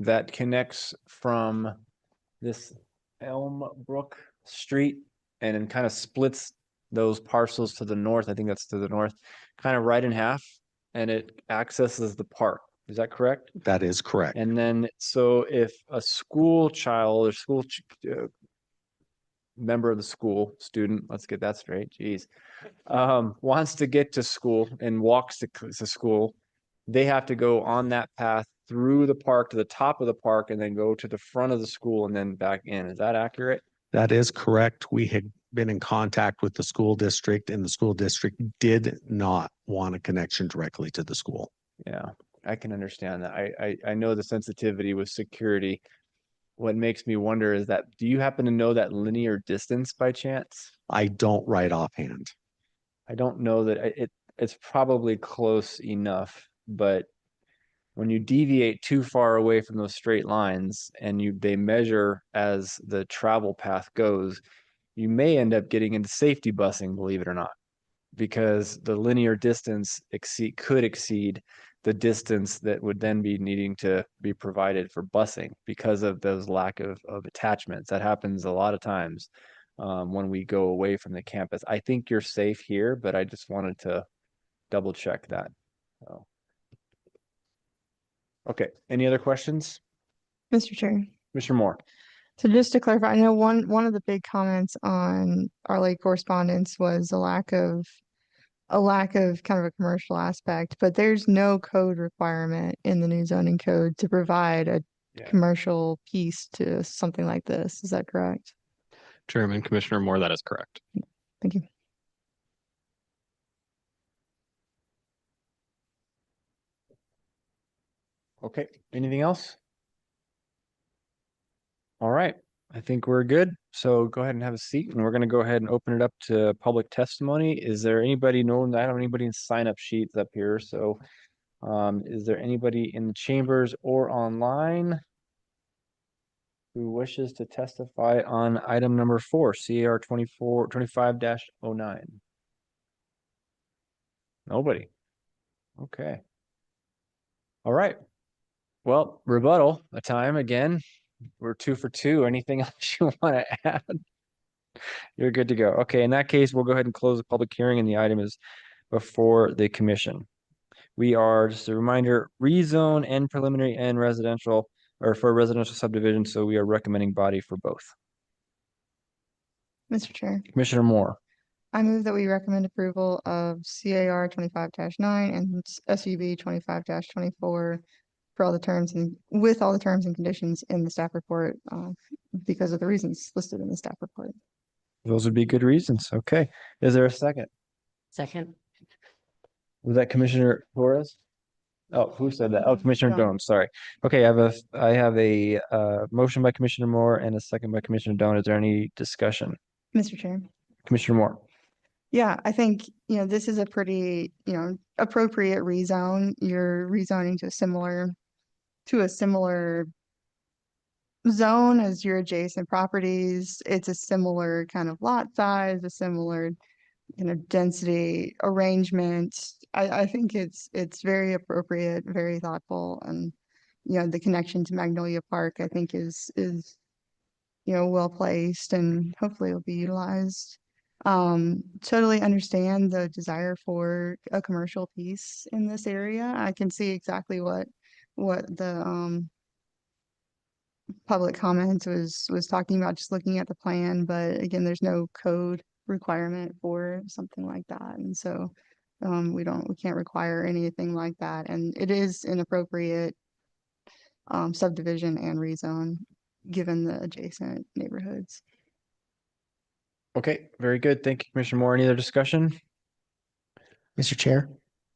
that connects from this Elmbrook Street and then kind of splits those parcels to the north. I think that's to the north, kind of right in half, and it accesses the park. Is that correct? That is correct. And then, so if a school child or member of the school, student, let's get that straight, geez, wants to get to school and walks to school, they have to go on that path through the park to the top of the park and then go to the front of the school and then back in. Is that accurate? That is correct. We had been in contact with the school district, and the school district did not want a connection directly to the school. Yeah, I can understand that. I know the sensitivity with security. What makes me wonder is that, do you happen to know that linear distance by chance? I don't right offhand. I don't know that it's probably close enough, but when you deviate too far away from those straight lines and they measure as the travel path goes, you may end up getting into safety busing, believe it or not, because the linear distance could exceed the distance that would then be needing to be provided for busing because of those lack of attachments. That happens a lot of times when we go away from the campus. I think you're safe here, but I just wanted to double check that. So. Okay, any other questions? Mr. Chair. Mr. Moore. So just to clarify, I know one of the big comments on our late correspondence was a lack of kind of a commercial aspect, but there's no code requirement in the new zoning code to provide a commercial piece to something like this. Is that correct? Chairman, Commissioner Moore, that is correct. Thank you. Okay, anything else? All right, I think we're good. So go ahead and have a seat, and we're going to go ahead and open it up to public testimony. Is there anybody I don't have anybody in sign-up sheets up here. So is there anybody in the chambers or online? who wishes to testify on item number 4, CAR 25-09? Nobody. Okay. All right. Well, rebuttal time again. We're 2 for 2. Anything else you want to add? You're good to go. Okay, in that case, we'll go ahead and close the public hearing and the item is before the commission. We are, just a reminder, rezone and preliminary and residential, or for residential subdivision, so we are recommending body for both. Mr. Chair, Commissioner Moore, I move that we recommend approval of CAR 25-9 and SUB 25-24 for all the terms and with all the terms and conditions in the staff report, because of the reasons listed in the staff report. those would be good reasons. Okay, is there a second? Second. Was that Commissioner Torres? Oh, who said that? Oh, Commissioner Doan. Doan, sorry. Okay, I have a motion by Commissioner Moore and a second by Commissioner Doan. Is there any discussion? Mr. Chair. Commissioner Moore. Yeah, I think, this is a pretty, appropriate rezone. You're rezoning to a similar zone as your adjacent properties. It's a similar kind of lot size, a similar density arrangement. I think it's very appropriate, very thoughtful, and the connection to Magnolia Park, I think is well placed and hopefully will be utilized. Totally understand the desire for a commercial piece in this area. I can see exactly what the public comments was talking about, just looking at the plan, but again, there's no code requirement for something like that, and so we can't require anything like that, and it is an appropriate subdivision and rezone given the adjacent neighborhoods. Okay, very good. Thank you, Commissioner Moore. Any other discussion? Mr. Chair,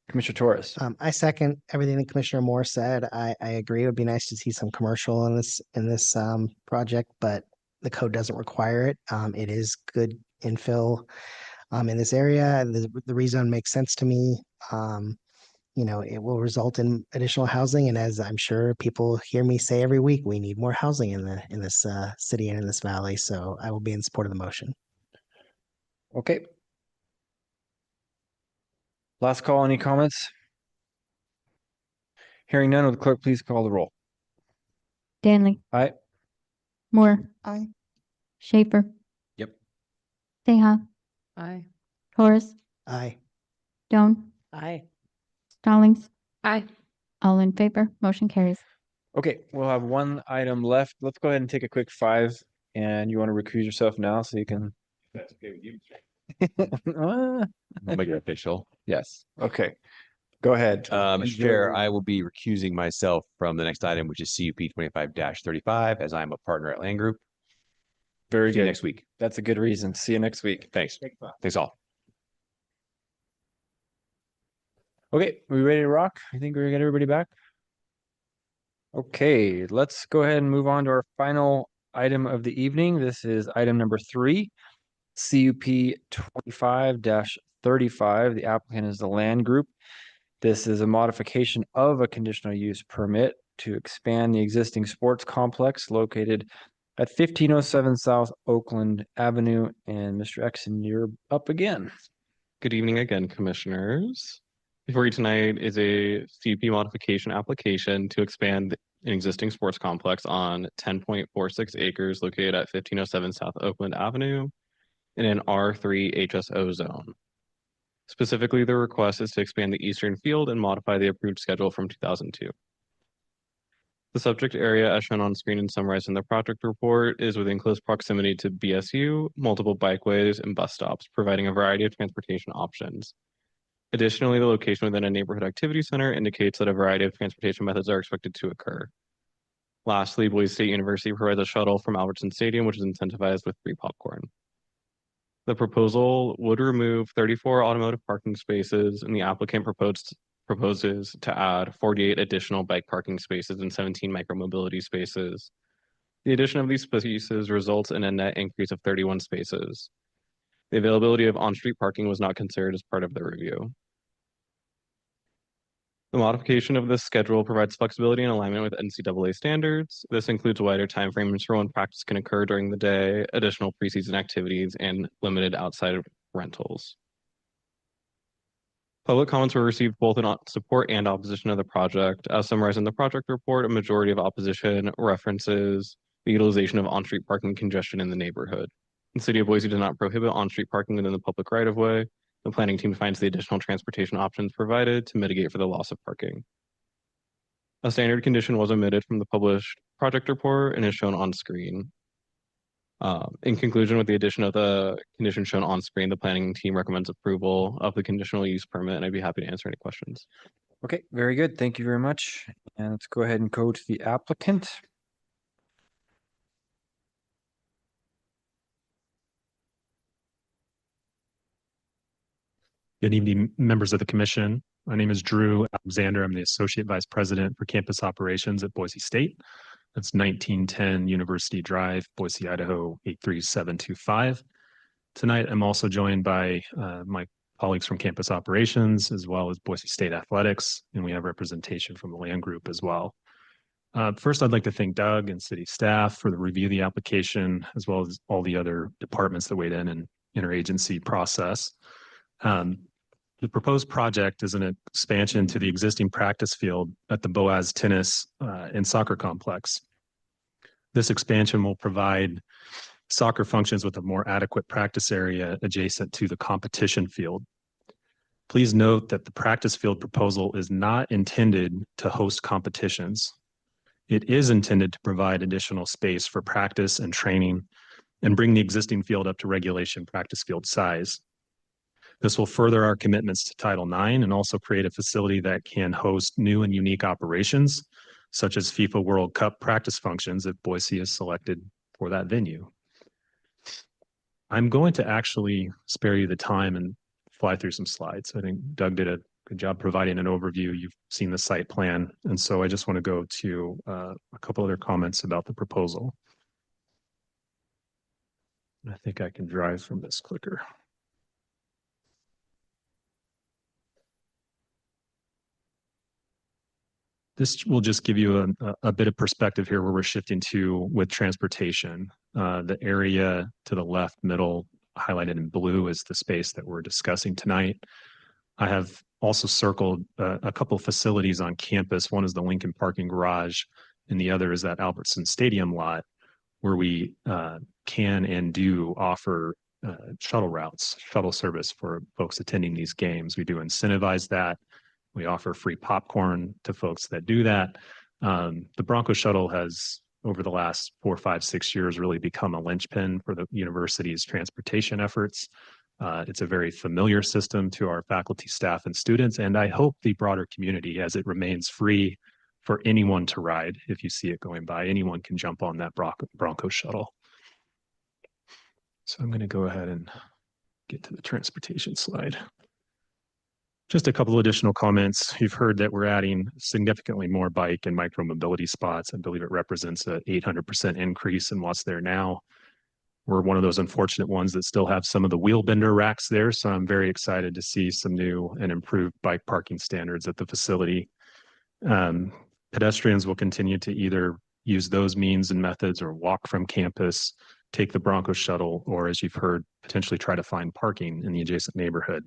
Commissioner Torres. I second everything that Commissioner Moore said. I agree. It would be nice to see some commercial in this project, but the code doesn't require it. It is good infill in this area. The rezone makes sense to me. It will result in additional housing, and as I'm sure people hear me say every week, we need more housing in this city and in this valley. So I will be in support of the motion. Okay. Last call, any comments? Hearing none, will the clerk please call the roll? Danley. Aye. Moore. Aye. Schaefer. Yep. Seha. Aye. Torres. Aye. Doan. Aye. Stallings. Aye. All in favor, motion carries. Okay, we'll have one item left. Let's go ahead and take a quick 5, and you want to recuse yourself now so you can. That's okay with you. Ah, I'll make it official. yes, okay. Go ahead. Mr. Chair, I will be recusing myself from the next item, which is CUP 25-35, as I'm a partner at Land Group. Very See you good. next week. That's a good reason. See you next week. Thanks. Thanks all. Okay, we ready to rock? I think we're gonna get everybody back. Okay, let's go ahead and move on to our final item of the evening. This is item number 3, CUP 25-35. The applicant is the Land Group. This is a modification of a conditional use permit to expand the existing sports complex located at 1507 South Oakland Avenue. And Mr. Exon, you're up again. Good evening again, commissioners. Before you tonight is a CUP modification application to expand an existing sports complex on 10.46 acres located at 1507 South Oakland Avenue in an R3 HSO zone. Specifically, the request is to expand the eastern field and modify the approved schedule from 2002. The subject area, as shown on screen and summarized in the project report, is within close proximity to BSU, multiple bikeways, and bus stops, providing a variety of transportation options. Additionally, the location within a neighborhood activity center indicates that a variety of transportation methods are expected to occur. Lastly, Boise State University provides a shuttle from Albertson Stadium, which is incentivized with free popcorn. The proposal would remove 34 automotive parking spaces, and the applicant proposes to add 48 additional bike parking spaces and 17 micromobility spaces. The addition of these spaces results in a net increase of 31 spaces. The availability of on-street parking was not considered as part of the review. The modification of this schedule provides flexibility and alignment with NCAA standards. This includes wider timeframes for when practice can occur during the day, additional preseason activities, and limited outside rentals. Public comments were received both in support and opposition of the project. As summarized in the project report, a majority of opposition references the utilization of on-street parking congestion in the neighborhood. The city of Boise does not prohibit on-street parking within the public right-of-way. The planning team finds the additional transportation options provided to mitigate for the loss of parking. A standard condition was omitted from the published project report and is shown on screen. In conclusion, with the addition of the condition shown on screen, the planning team recommends approval of the conditional use permit, and I'd be happy to answer any questions. Okay, very good. Thank you very much. And let's go ahead and go to the applicant. Good evening, members of the commission. My name is Drew Alexander. I'm the Associate Vice President for Campus Operations at Boise State. That's 1910 University Drive, Boise, Idaho 83725. Tonight, I'm also joined by my colleagues from Campus Operations, as well as Boise State Athletics, and we have representation from the land group as well. First, I'd like to thank Doug and city staff for the review of the application, as well as all the other departments that weighed in and interagency process. The proposed project is an expansion to the existing practice field at the Boaz Tennis and Soccer Complex. This expansion will provide soccer functions with a more adequate practice area adjacent to the competition field. Please note that the practice field proposal is not intended to host competitions. It is intended to provide additional space for practice and training and bring the existing field up to regulation practice field size. This will further our commitments to Title IX and also create a facility that can host new and unique operations, such as FIFA World Cup practice functions if Boise is selected for that venue. I'm going to actually spare you the time and fly through some slides. I think Doug did a good job providing an overview. You've seen the site plan. And so I just want to go to a couple other comments about the proposal. I think I can drive from this clicker. This will just give you a bit of perspective here where we're shifting to with transportation. The area to the left middle highlighted in blue is the space that we're discussing tonight. I have also circled a couple of facilities on campus. One is the Lincoln Parking Garage, and the other is that Albertson Stadium lot where we can and do offer shuttle routes, shuttle service for folks attending these games. We do incentivize that. We offer free popcorn to folks that do that. The Bronco Shuttle has, over the last 4, 5, 6 years, really become a linchpin for the university's transportation efforts. It's a very familiar system to our faculty, staff, and students, and I hope the broader community, as it remains free for anyone to ride. If you see it going by, anyone can jump on that Bronco Shuttle. So I'm going to go ahead and get to the transportation slide. Just a couple additional comments. You've heard that we're adding significantly more bike and micromobility spots. I believe it represents an 800% increase in what's there now. We're one of those unfortunate ones that still have some of the wheel bender racks there. So I'm very excited to see some new and improved bike parking standards at the facility. Pedestrians will continue to either use those means and methods or walk from campus, take the Bronco Shuttle, or as you've heard, potentially try to find parking in the adjacent neighborhood.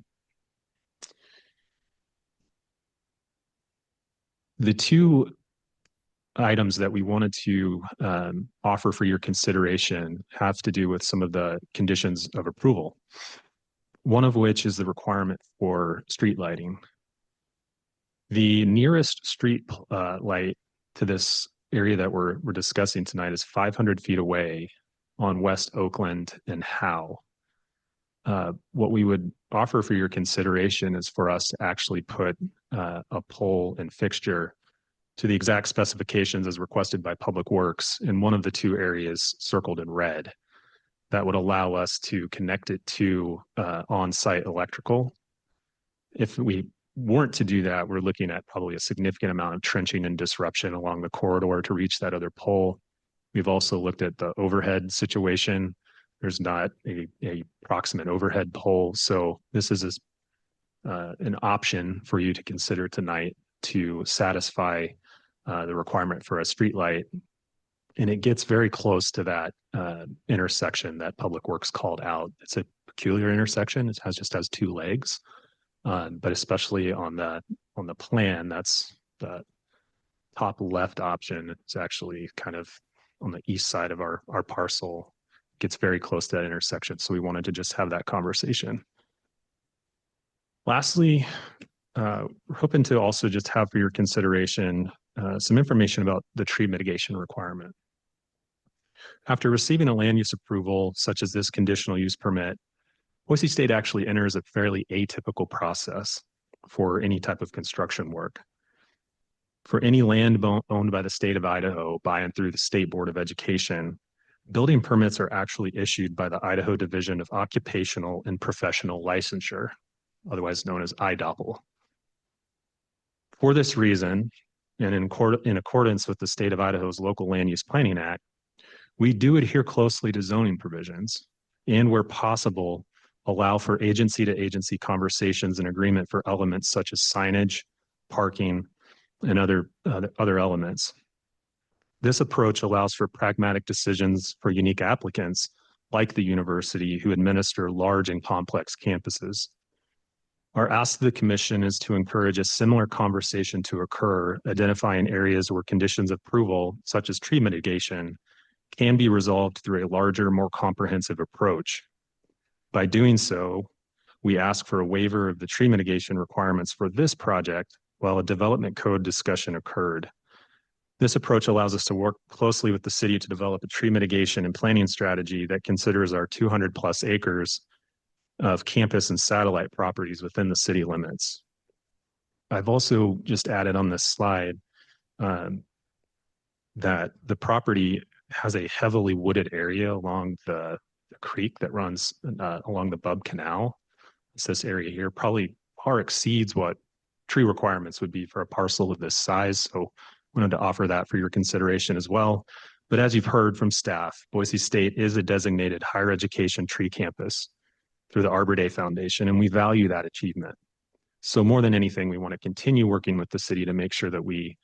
The two items that we wanted to offer for your consideration have to do with some of the conditions of approval. One of which is the requirement for street lighting. The nearest street light to this area that we're discussing tonight is 500 feet away on West Oakland and Howe. What we would offer for your consideration is for us to actually put a pole and fixture to the exact specifications as requested by Public Works in one of the two areas circled in red. That would allow us to connect it to on-site electrical. If we weren't to do that, we're looking at probably a significant amount of trenching and disruption along the corridor to reach that other pole. We've also looked at the overhead situation. There's not a proximate overhead pole. So this is an option for you to consider tonight to satisfy the requirement for a streetlight. And it gets very close to that intersection that Public Works called out. It's a peculiar intersection. It just has two legs. But especially on the plan, that's the top left option. It's actually kind of on the east side of our parcel. Gets very close to that intersection. So we wanted to just have that conversation. Lastly, we're hoping to also just have for your consideration some information about the tree mitigation requirement. After receiving a land use approval, such as this conditional use permit, Boise State actually enters a fairly atypical process for any type of construction work. For any land owned by the state of Idaho by and through the State Board of Education, building permits are actually issued by the Idaho Division of Occupational and Professional Licensure, otherwise known as IDOPL. For this reason, and in accordance with the state of Idaho's Local Land Use Planning Act, we do adhere closely to zoning provisions and, where possible, allow for agency-to-agency conversations and agreement for elements such as signage, parking, and other elements. This approach allows for pragmatic decisions for unique applicants like the university who administer large and complex campuses. Our ask to the Commission is to encourage a similar conversation to occur, identifying areas where conditions of approval, such as tree mitigation, can be resolved through a larger, more comprehensive approach. By doing so, we ask for a waiver of the tree mitigation requirements for this project while a development code discussion occurred. This approach allows us to work closely with the city to develop a tree mitigation and planning strategy that considers our 200+ acres of campus and satellite properties within the city limits. I've also just added on this slide that the property has a heavily wooded area along the creek that runs along the Bub Canal. It's this area here, probably far exceeds what tree requirements would be for a parcel of this size. So wanted to offer that for your consideration as well. But as you've heard from staff, Boise State is a designated higher education tree campus through the Arbor Day Foundation, and we value that achievement. So more than anything, we want to continue working with the city to make sure that we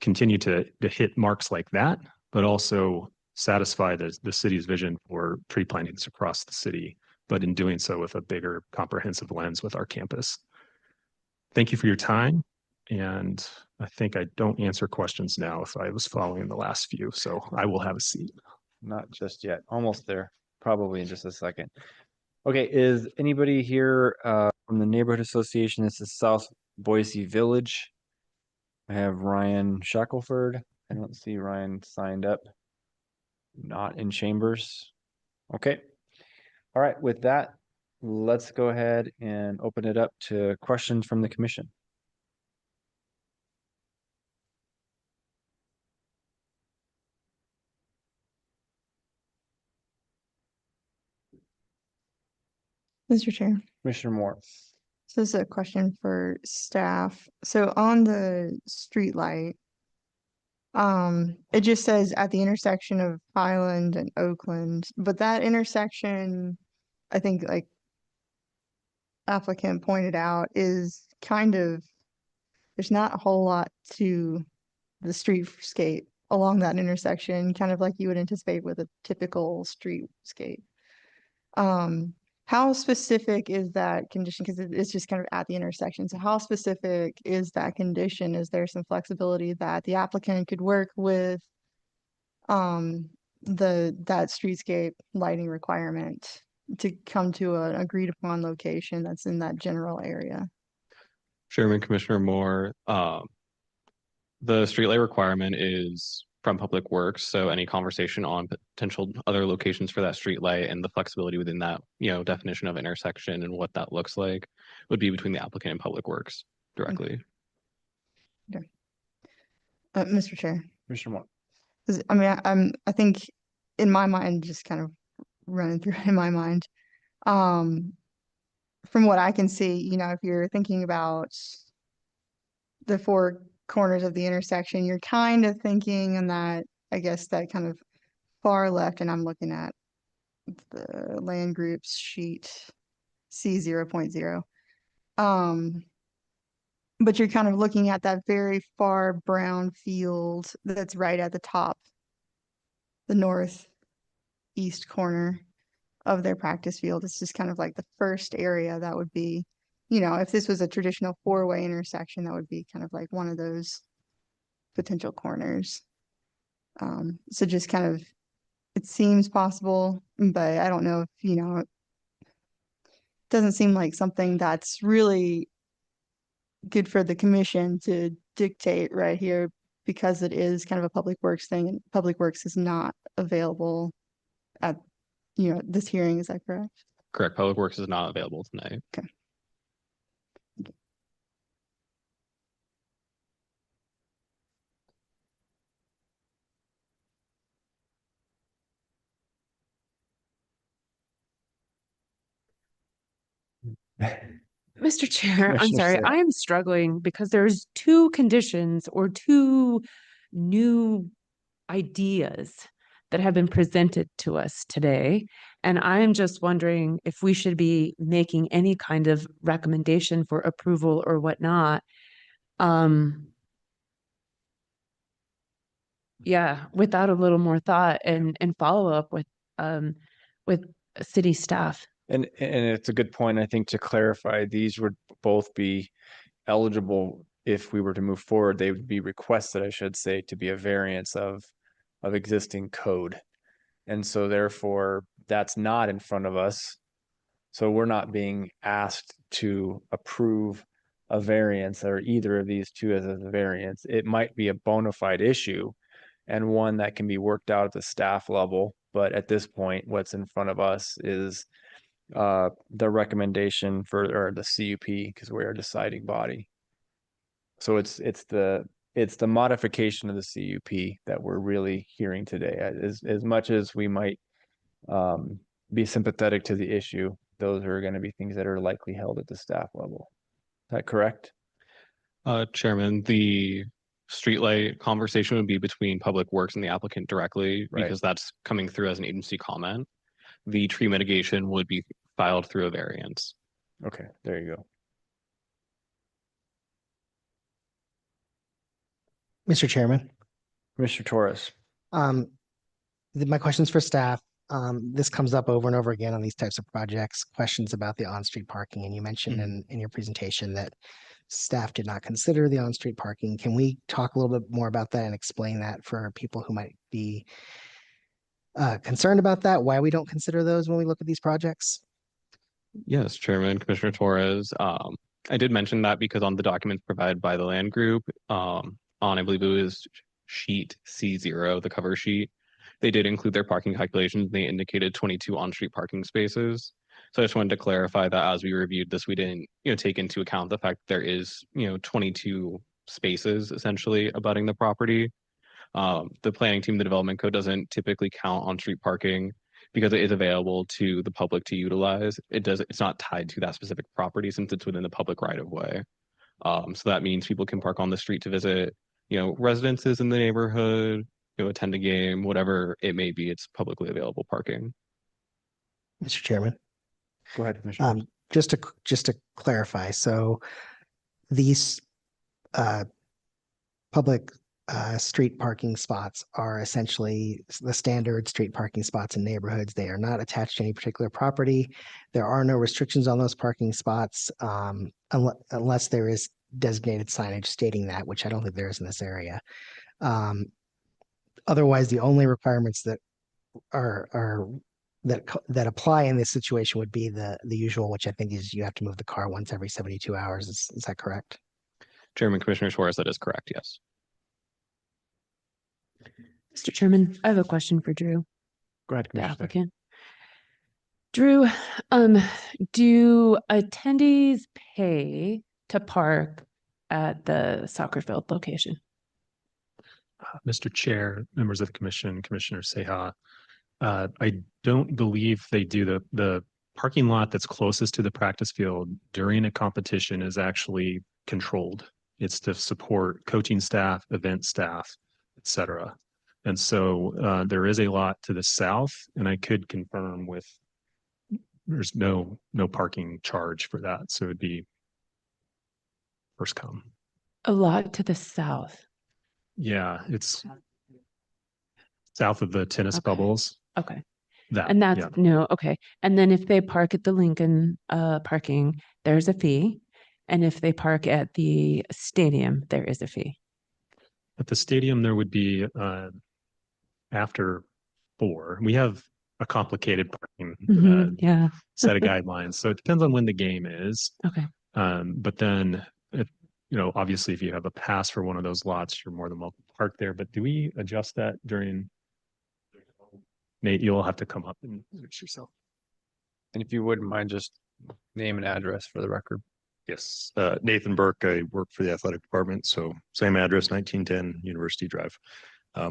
continue to hit marks like that, but also satisfy the city's vision for tree plantings across the city, but in doing so with a bigger comprehensive lens with our campus. Thank you for your time. And I think I don't answer questions now if I was following the last few, so I will have a seat. Not just yet, almost there, probably in just a second. Okay, is anybody here from the neighborhood association? This is South Boise Village. I have Ryan Shackelford. I don't see Ryan signed up. Not in chambers. Okay. All right, with that, let's go ahead and open it up to questions from the commission. Mr. Chair. Commissioner Moore. So this is a question for staff. So on the street light, it just says at the intersection of Highland and Oakland, but that intersection, I think like applicant pointed out, is kind of, there's not a whole lot to the streetscape along that intersection, kind of like you would anticipate with a typical streetscape. How specific is that condition? Because it's just kind of at the intersection. So how specific is that condition? Is there some flexibility that the applicant could work with that streetscape lighting requirement to come to an agreed upon location that's in that general area? Chairman, Commissioner Moore, the streetlight requirement is from Public Works, so any conversation on potential other locations for that streetlight and the flexibility within that, definition of intersection and what that looks like would be between the applicant and Public Works directly. Okay. Mr. Chair. Commissioner Moore. I mean, I think in my mind, just kind of running through in my mind, from what I can see, if you're thinking about the four corners of the intersection, you're kind of thinking in that, I guess, that kind of far left, and I'm looking at the land groups sheet C0.0. but you're kind of looking at that very far brown field that's right at the top, the northeast corner of their practice field. It's just kind of like the first area that would be, if this was a traditional four-way intersection, that would be kind of like one of those potential corners. So just kind of, it seems possible, but I don't know if, it doesn't seem like something that's really good for the commission to dictate right here, because it is kind of a public works thing, and public works is not available at, this hearing. Is that correct? Correct. Public Works is not available tonight. Okay. Mr. Chair, I'm Commissioner sorry, Say. I am struggling because there's two conditions or two new ideas that have been presented to us today. And I am just wondering if we should be making any kind of recommendation for approval or whatnot. Yeah, without a little more thought and follow up with city staff. And it's a good point. I think to clarify, these would both be eligible if we were to move forward. They would be requested, I should say, to be a variance of existing code. And so therefore, that's not in front of us. So we're not being asked to approve a variance or either of these two as a variance. It might be a bona fide issue and one that can be worked out at the staff level. But at this point, what's in front of us is the recommendation or the CUP, because we're a deciding body. So it's the modification of the CUP that we're really hearing today. As much as we might be sympathetic to the issue, those are going to be things that are likely held at the staff level. Is that correct? Chairman, the streetlight conversation would be between Public Works and the applicant directly, Right. because that's coming through as an agency comment. The tree mitigation would be filed through a variance. Okay, there you go. Mr. Chairman, Mr. Torres. My question's for staff. This comes up over and over again on these types of projects, questions about the on-street parking. And you mentioned in your presentation that staff did not consider the on-street parking. Can we talk a little bit more about that and explain that for people who might be concerned about that, why we don't consider those when we look at these projects? Yes, Chairman, Commissioner Torres. I did mention that because on the documents provided by the land group, on I believe it was sheet C0, the cover sheet, they did include their parking calculations. They indicated 22 on-street parking spaces. So I just wanted to clarify that as we reviewed this, we didn't, take into account the fact there is, 22 spaces essentially abutting the property. The planning team, the development code doesn't typically count on-street parking because it is available to the public to utilize. It's not tied to that specific property since it's within the public right of way. So that means people can park on the street to visit, residences in the neighborhood, attend a game, whatever it may be. It's publicly available parking. Mr. Chairman. Go ahead, Commissioner. Just to clarify, so these public street parking spots are essentially the standard street parking spots in neighborhoods. They are not attached to any particular property. There are no restrictions on those parking spots unless there is designated signage stating that, which I don't think there is in this area. Otherwise, the only requirements that that apply in this situation would be the usual, which I think is you have to move the car once every 72 hours. Is that correct? Chairman, Commissioner Suarez, that is correct. Yes. Mr. Chairman, I have a question for Drew, Go ahead, the Commissioner. applicant. Drew, do attendees pay to park at the soccer field location? Mr. Chair, members of the commission, Commissioner Seha, I don't believe they do. The parking lot that's closest to the practice field during a competition is actually controlled. It's to support coaching staff, event staff, et cetera. And so there is a lot to the south, and I could confirm with there's no parking charge for that. So it'd be first come. A lot to the south. Yeah, it's south of the tennis Okay. bubbles. Okay. That, And that's yeah. no, okay. And then if they park at the Lincoln parking, there's a fee. And if they park at the stadium, there is a fee. At the stadium, there would be after 4. We have a complicated parking Yeah. set of guidelines. So it depends on when the game is. Okay. But then, if, obviously, if you have a pass for one of those lots, you're more than welcome to park there. But do we adjust that during? Nate, you'll have to come up and introduce yourself. And if you wouldn't mind, just name and address for the record. Yes, Nathan Burke. I work for the athletic department, so same address, 1910 University Drive.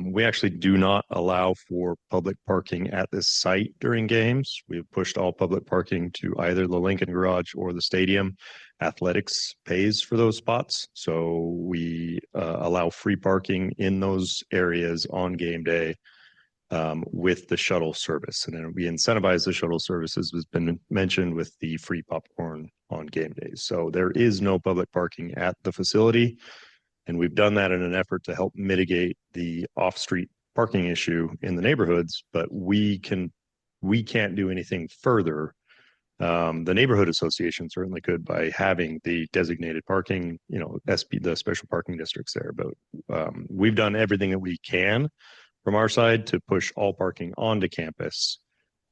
We actually do not allow for public parking at this site during games. We've pushed all public parking to either the Lincoln Garage or the stadium. Athletics pays for those spots, so we allow free parking in those areas on game day with the shuttle service. And then we incentivize the shuttle services, has been mentioned, with the free popcorn on game days. So there is no public parking at the facility. And we've done that in an effort to help mitigate the off-street parking issue in the neighborhoods, but we can't do anything further. The neighborhood association certainly could by having the designated parking, the special parking districts there. But we've done everything that we can from our side to push all parking onto campus.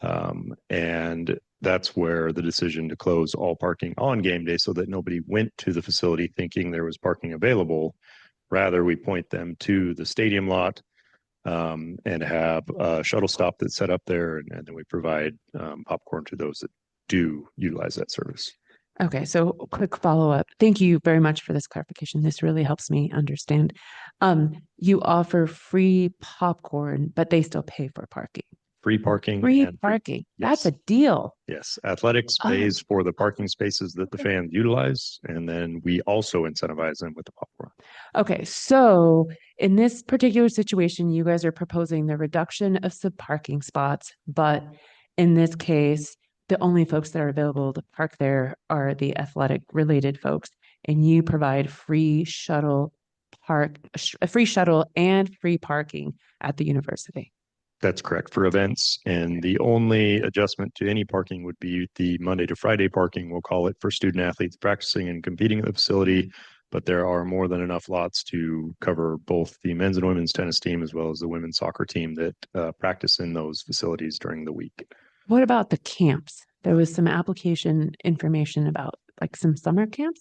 And that's where the decision to close all parking on game day so that nobody went to the facility thinking there was parking available. Rather, we point them to the stadium lot and have a shuttle stop that's set up there. And then we provide popcorn to those that do utilize that service. Okay, so quick follow-up. Thank you very much for this clarification. This really helps me understand. You offer free popcorn, but they still pay for parking. Free parking. Free and parking. Yes. That's a deal. Yes, athletics pays for the parking spaces that the fans utilize, and then we also incentivize them with the popcorn. Okay, so in this particular situation, you guys are proposing the reduction of some parking spots, but in this case, the only folks that are available to park there are the athletic related folks, and you provide free shuttle and free parking at the university. That's correct for events. And the only adjustment to any parking would be the Monday to Friday parking, we'll call it, for student athletes practicing and competing at the facility. But there are more than enough lots to cover both the men's and women's tennis team as well as the women's soccer team that practice in those facilities during the week. What about the camps? There was some application information about like some summer camps.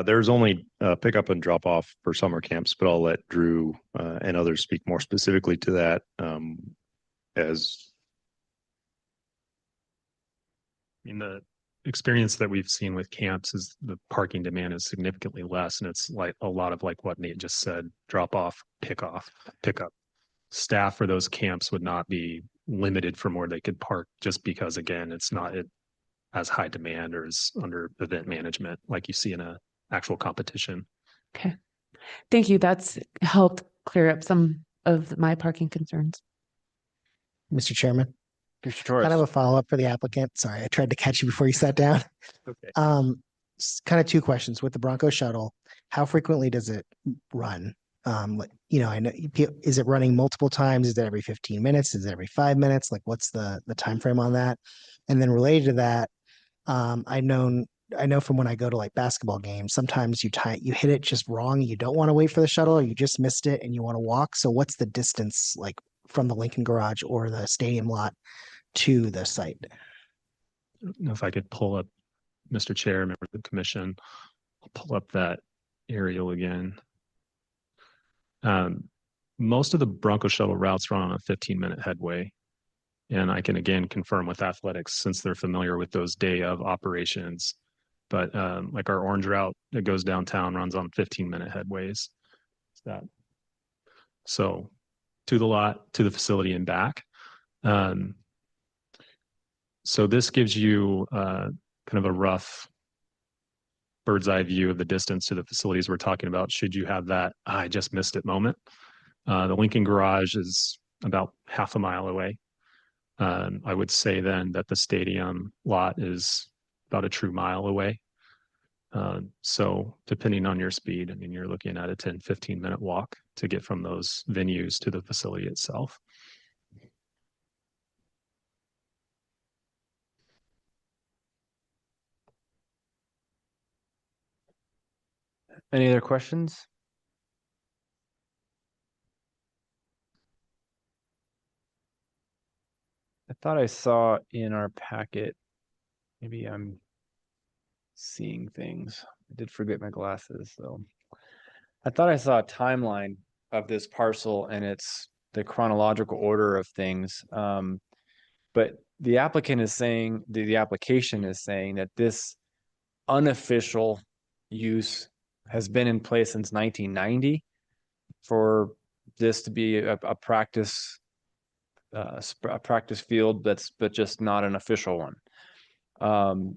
There's only pickup and drop off for summer camps, but I'll let Drew and others speak more specifically to that as. The experience that we've seen with camps is the parking demand is significantly less. And it's like a lot of like what Nate just said, drop off, pick up. Staff for those camps would not be limited from where they could park just because, again, it's not as high demand or is under event management like you see in a actual competition. Okay. Thank you. That's helped clear up some of my parking concerns. Mr. Chairman, Mr. Torres. kind of a follow-up for the applicant. Sorry, I tried to catch you before you sat down. Okay. Kind of 2 questions. With the Bronco shuttle, how frequently does it run? I know, is it running multiple times? Is it every 15 minutes? Is it every 5 minutes? Like, what's the time frame on that? And then related to that, I know from when I go to like basketball games, sometimes you hit it just wrong. You don't want to wait for the shuttle, or you just missed it and you want to walk. So what's the distance like from the Lincoln Garage or the stadium lot to the site? If I could pull up, Mr. Chair, member of the commission, I'll pull up that aerial again. Most of the Bronco shuttle routes run on a 15-minute headway. And I can again confirm with athletics since they're familiar with those day of operations. But like our orange route that goes downtown runs on 15-minute headways. So to the lot, to the facility and back. So this gives you kind of a rough bird's eye view of the distance to the facilities we're talking about. Should you have that, I just missed it moment. The Lincoln Garage is about half a mile away. I would say then that the stadium lot is about a true mile away. So depending on your speed, I mean, you're looking at a 10, 15-minute walk to get from those venues to the facility itself. Any other questions? I thought I saw in our packet, maybe I'm seeing things. I did forget my glasses, so I thought I saw a timeline of this parcel and it's the chronological order of things. But the applicant is saying, the application is saying that this unofficial use has been in place since 1990 for this to be a practice field but just not an official one.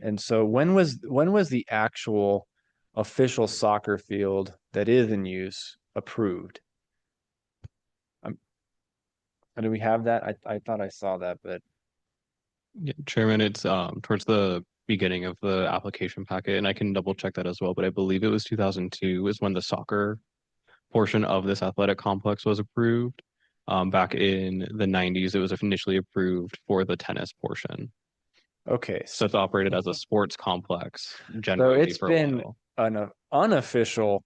And so when was the actual official soccer field that is in use approved? Do we have that? I thought I saw that, but Yeah, Chairman, it's towards the beginning of the application packet, and I can double check that as well, but I believe it was 2002 is when the soccer portion of this athletic complex was approved. Back in the 90s, it was initially approved for the tennis portion. okay, So it's operated as a sports complex so generally it's for a been while. an unofficial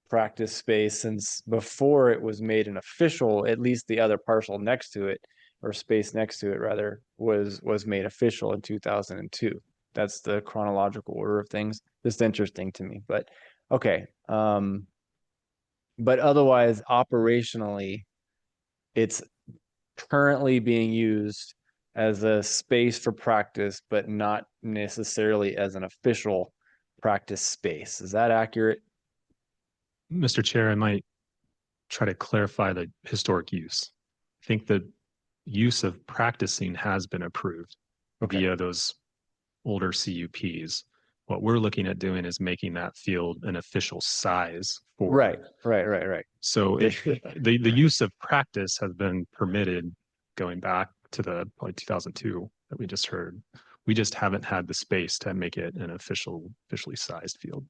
practice space since before it was made an official. At least the other parcel next to it, or space next to it rather, was made official in 2002. That's the chronological order of things. This is interesting to me, but okay. But otherwise, operationally, it's currently being used as a space for practice, but not necessarily as an official practice space. Is that accurate? Mr. Chair, I might try to clarify the historic use. I think the use of practicing has been approved via those older CUPs. What we're looking at doing is making that field an official size for. Right. So the use of practice has been permitted going back to the probably 2002 that we just heard. We just haven't had the space to make it an officially sized field.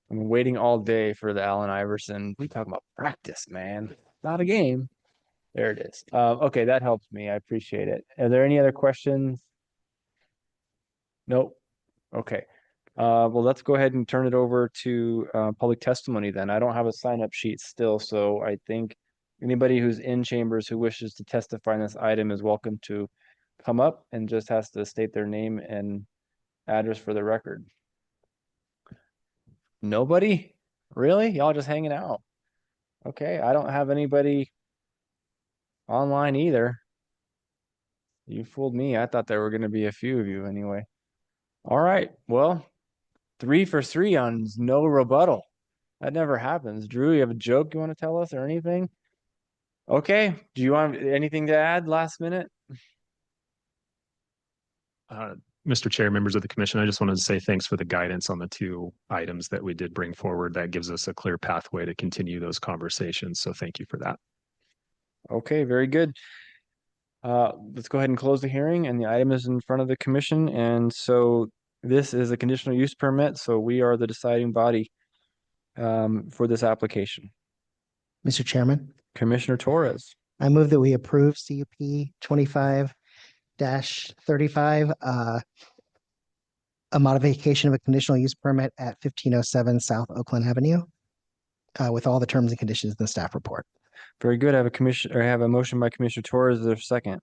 I'm waiting all day for the Allen Iverson. We talking about practice, man, not a game. There it is. Okay, that helps me. I appreciate it. Are there any other questions? Nope. Okay. Well, let's go ahead and turn it over to public testimony then. I don't have a sign-up sheet still, so I think anybody who's in chambers who wishes to testify on this item is welcome to come up and just has to state their name and address for the record. Nobody? Really? Y'all just hanging out? Okay, I don't have anybody online either. You fooled me. I thought there were going to be a few of you anyway. All right, well, 3 for 3 on no rebuttal. That never happens. Drew, you have a joke you want to tell us or anything? Okay, do you want anything to add last minute? Mr. Chair, members of the commission, I just wanted to say thanks for the guidance on the 2 items that we did bring forward. That gives us a clear pathway to continue those conversations. So thank you for that. Okay, very good. Let's go ahead and close the hearing, and the item is in front of the commission. And so this is a conditional use permit, so we are the deciding body for this application. Mr. Chairman, Commissioner Torres. I move that we approve CUP 25-35, a modification of a conditional use permit at 1507 South Oakland Avenue, with all the terms and conditions in the staff report. Very good. I have a motion by Commissioner Torres. Is there a second?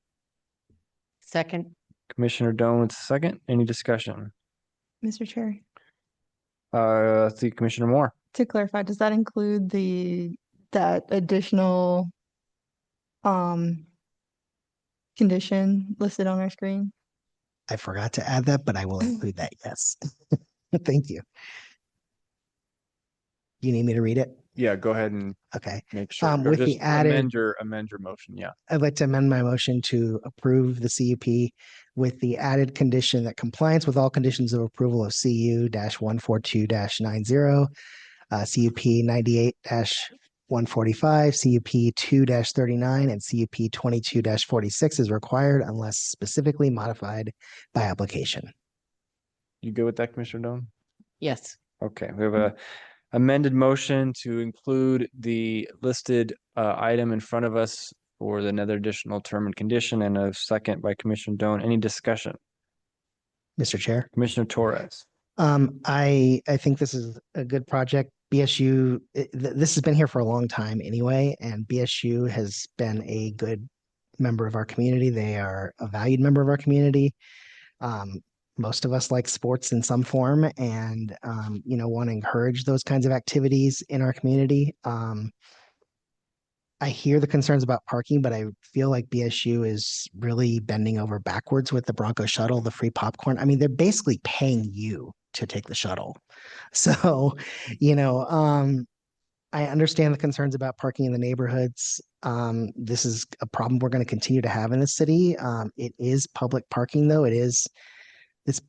Second. Commissioner Doan with a second. Any discussion? Mr. Chair, Let's see, Commissioner Moore. to clarify, does that include that additional condition listed on our screen? I forgot to add that, but I will include that. Yes. Thank you. Do you need me to read it? Yeah, go ahead and Okay. make sure. Or With the just added, amend your motion. Yeah. I'd like to amend my motion to approve the CUP with the added condition that compliance with all conditions of approval of CU-142-90, CUP 98-145, CUP 2-39, and CUP 22-46 is required unless specifically modified by application. You good with that, Commissioner Doan? Yes. Okay, we have a amended motion to include the listed item in front of us for another additional term and condition, and a second by Commissioner Doan. Any discussion? Mr. Chair. Commissioner Torres. I think this is a good project. BSU, this has been here for a long time anyway, and BSU has been a good member of our community. They are a valued member of our community. Most of us like sports in some form and, want to encourage those kinds of activities in our community. I hear the concerns about parking, but I feel like BSU is really bending over backwards with the Bronco shuttle, the free popcorn. I mean, they're basically paying you to take the shuttle. So, I understand the concerns about parking in the neighborhoods. This is a problem we're going to continue to have in the city. It is public parking, though.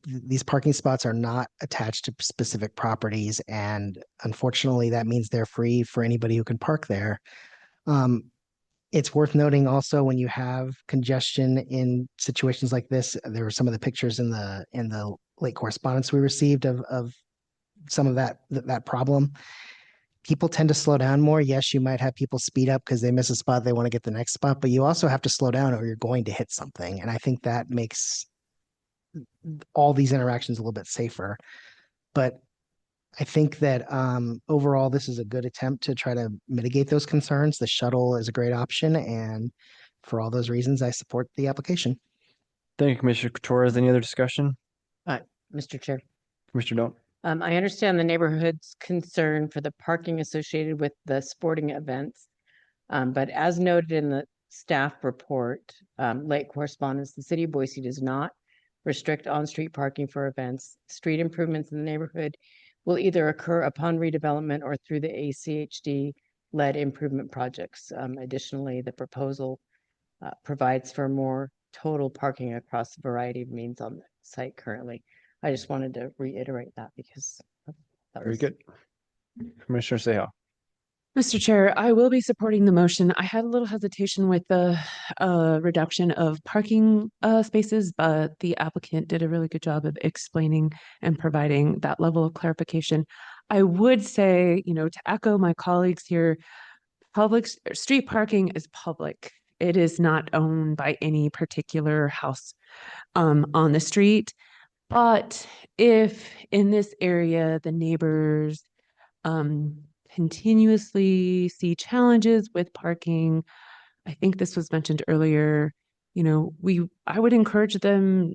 These parking spots are not attached to specific properties, and unfortunately, that means they're free for anybody who can park there. It's worth noting also when you have congestion in situations like this, there were some of the pictures in the late correspondence we received of some of that problem. People tend to slow down more. Yes, you might have people speed up because they miss a spot, they want to get the next spot, but you also have to slow down or you're going to hit something. And I think that makes all these interactions a little bit safer. But I think that overall, this is a good attempt to try to mitigate those concerns. The shuttle is a great option, and for all those reasons, I support the application. Thank you, Commissioner Torres. Any other discussion? Mr. Chair. Commissioner Doan. I understand the neighborhood's concern for the parking associated with the sporting events. But as noted in the staff report, late correspondence, the city of Boise does not restrict on-street parking for events. Street improvements in the neighborhood will either occur upon redevelopment or through the ACHD-led improvement projects. Additionally, the proposal provides for more total parking across a variety of means on the site currently. I just wanted to reiterate that because that Very was good. Commissioner Seha. Mr. Chair, I will be supporting the motion. I had a little hesitation with the reduction of parking spaces, but the applicant did a really good job of explaining and providing that level of clarification. I would say, to echo my colleagues here, street parking is public. It is not owned by any particular house on the street. But if in this area, the neighbors continuously see challenges with parking, I think this was mentioned earlier, I would encourage them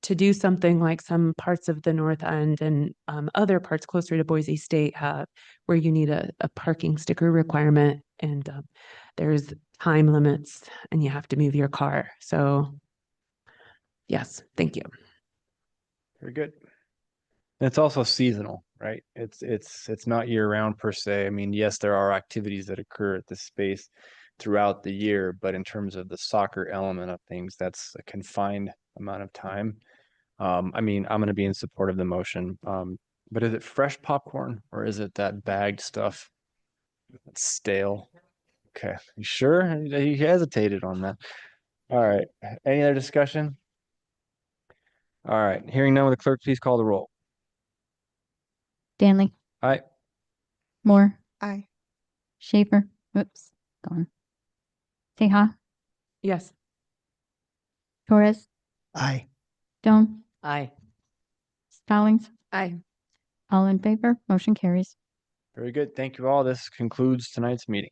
to do something like some parts of the North End and other parts closer to Boise State have, where you need a parking sticker requirement and there's time limits and you have to move your car. So yes, thank you. Very good. And it's also seasonal, right? It's not year round per se. I mean, yes, there are activities that occur at this space throughout the year, but in terms of the soccer element of things, that's a confined amount of time. I'm going to be in support of the motion. But is it fresh popcorn or is it that bagged stuff that's stale? Okay, you sure? He hesitated on that. All right. Any other discussion? All right. Hearing none, will the clerk please call the roll? Danley. Aye. Moore. Aye. Schaefer. Whoops. Gone. Seha. Yes. Torres. Aye. Doan. Aye. Stallings. Aye. All in favor, motion carries. Very good. Thank you all. This concludes tonight's meeting.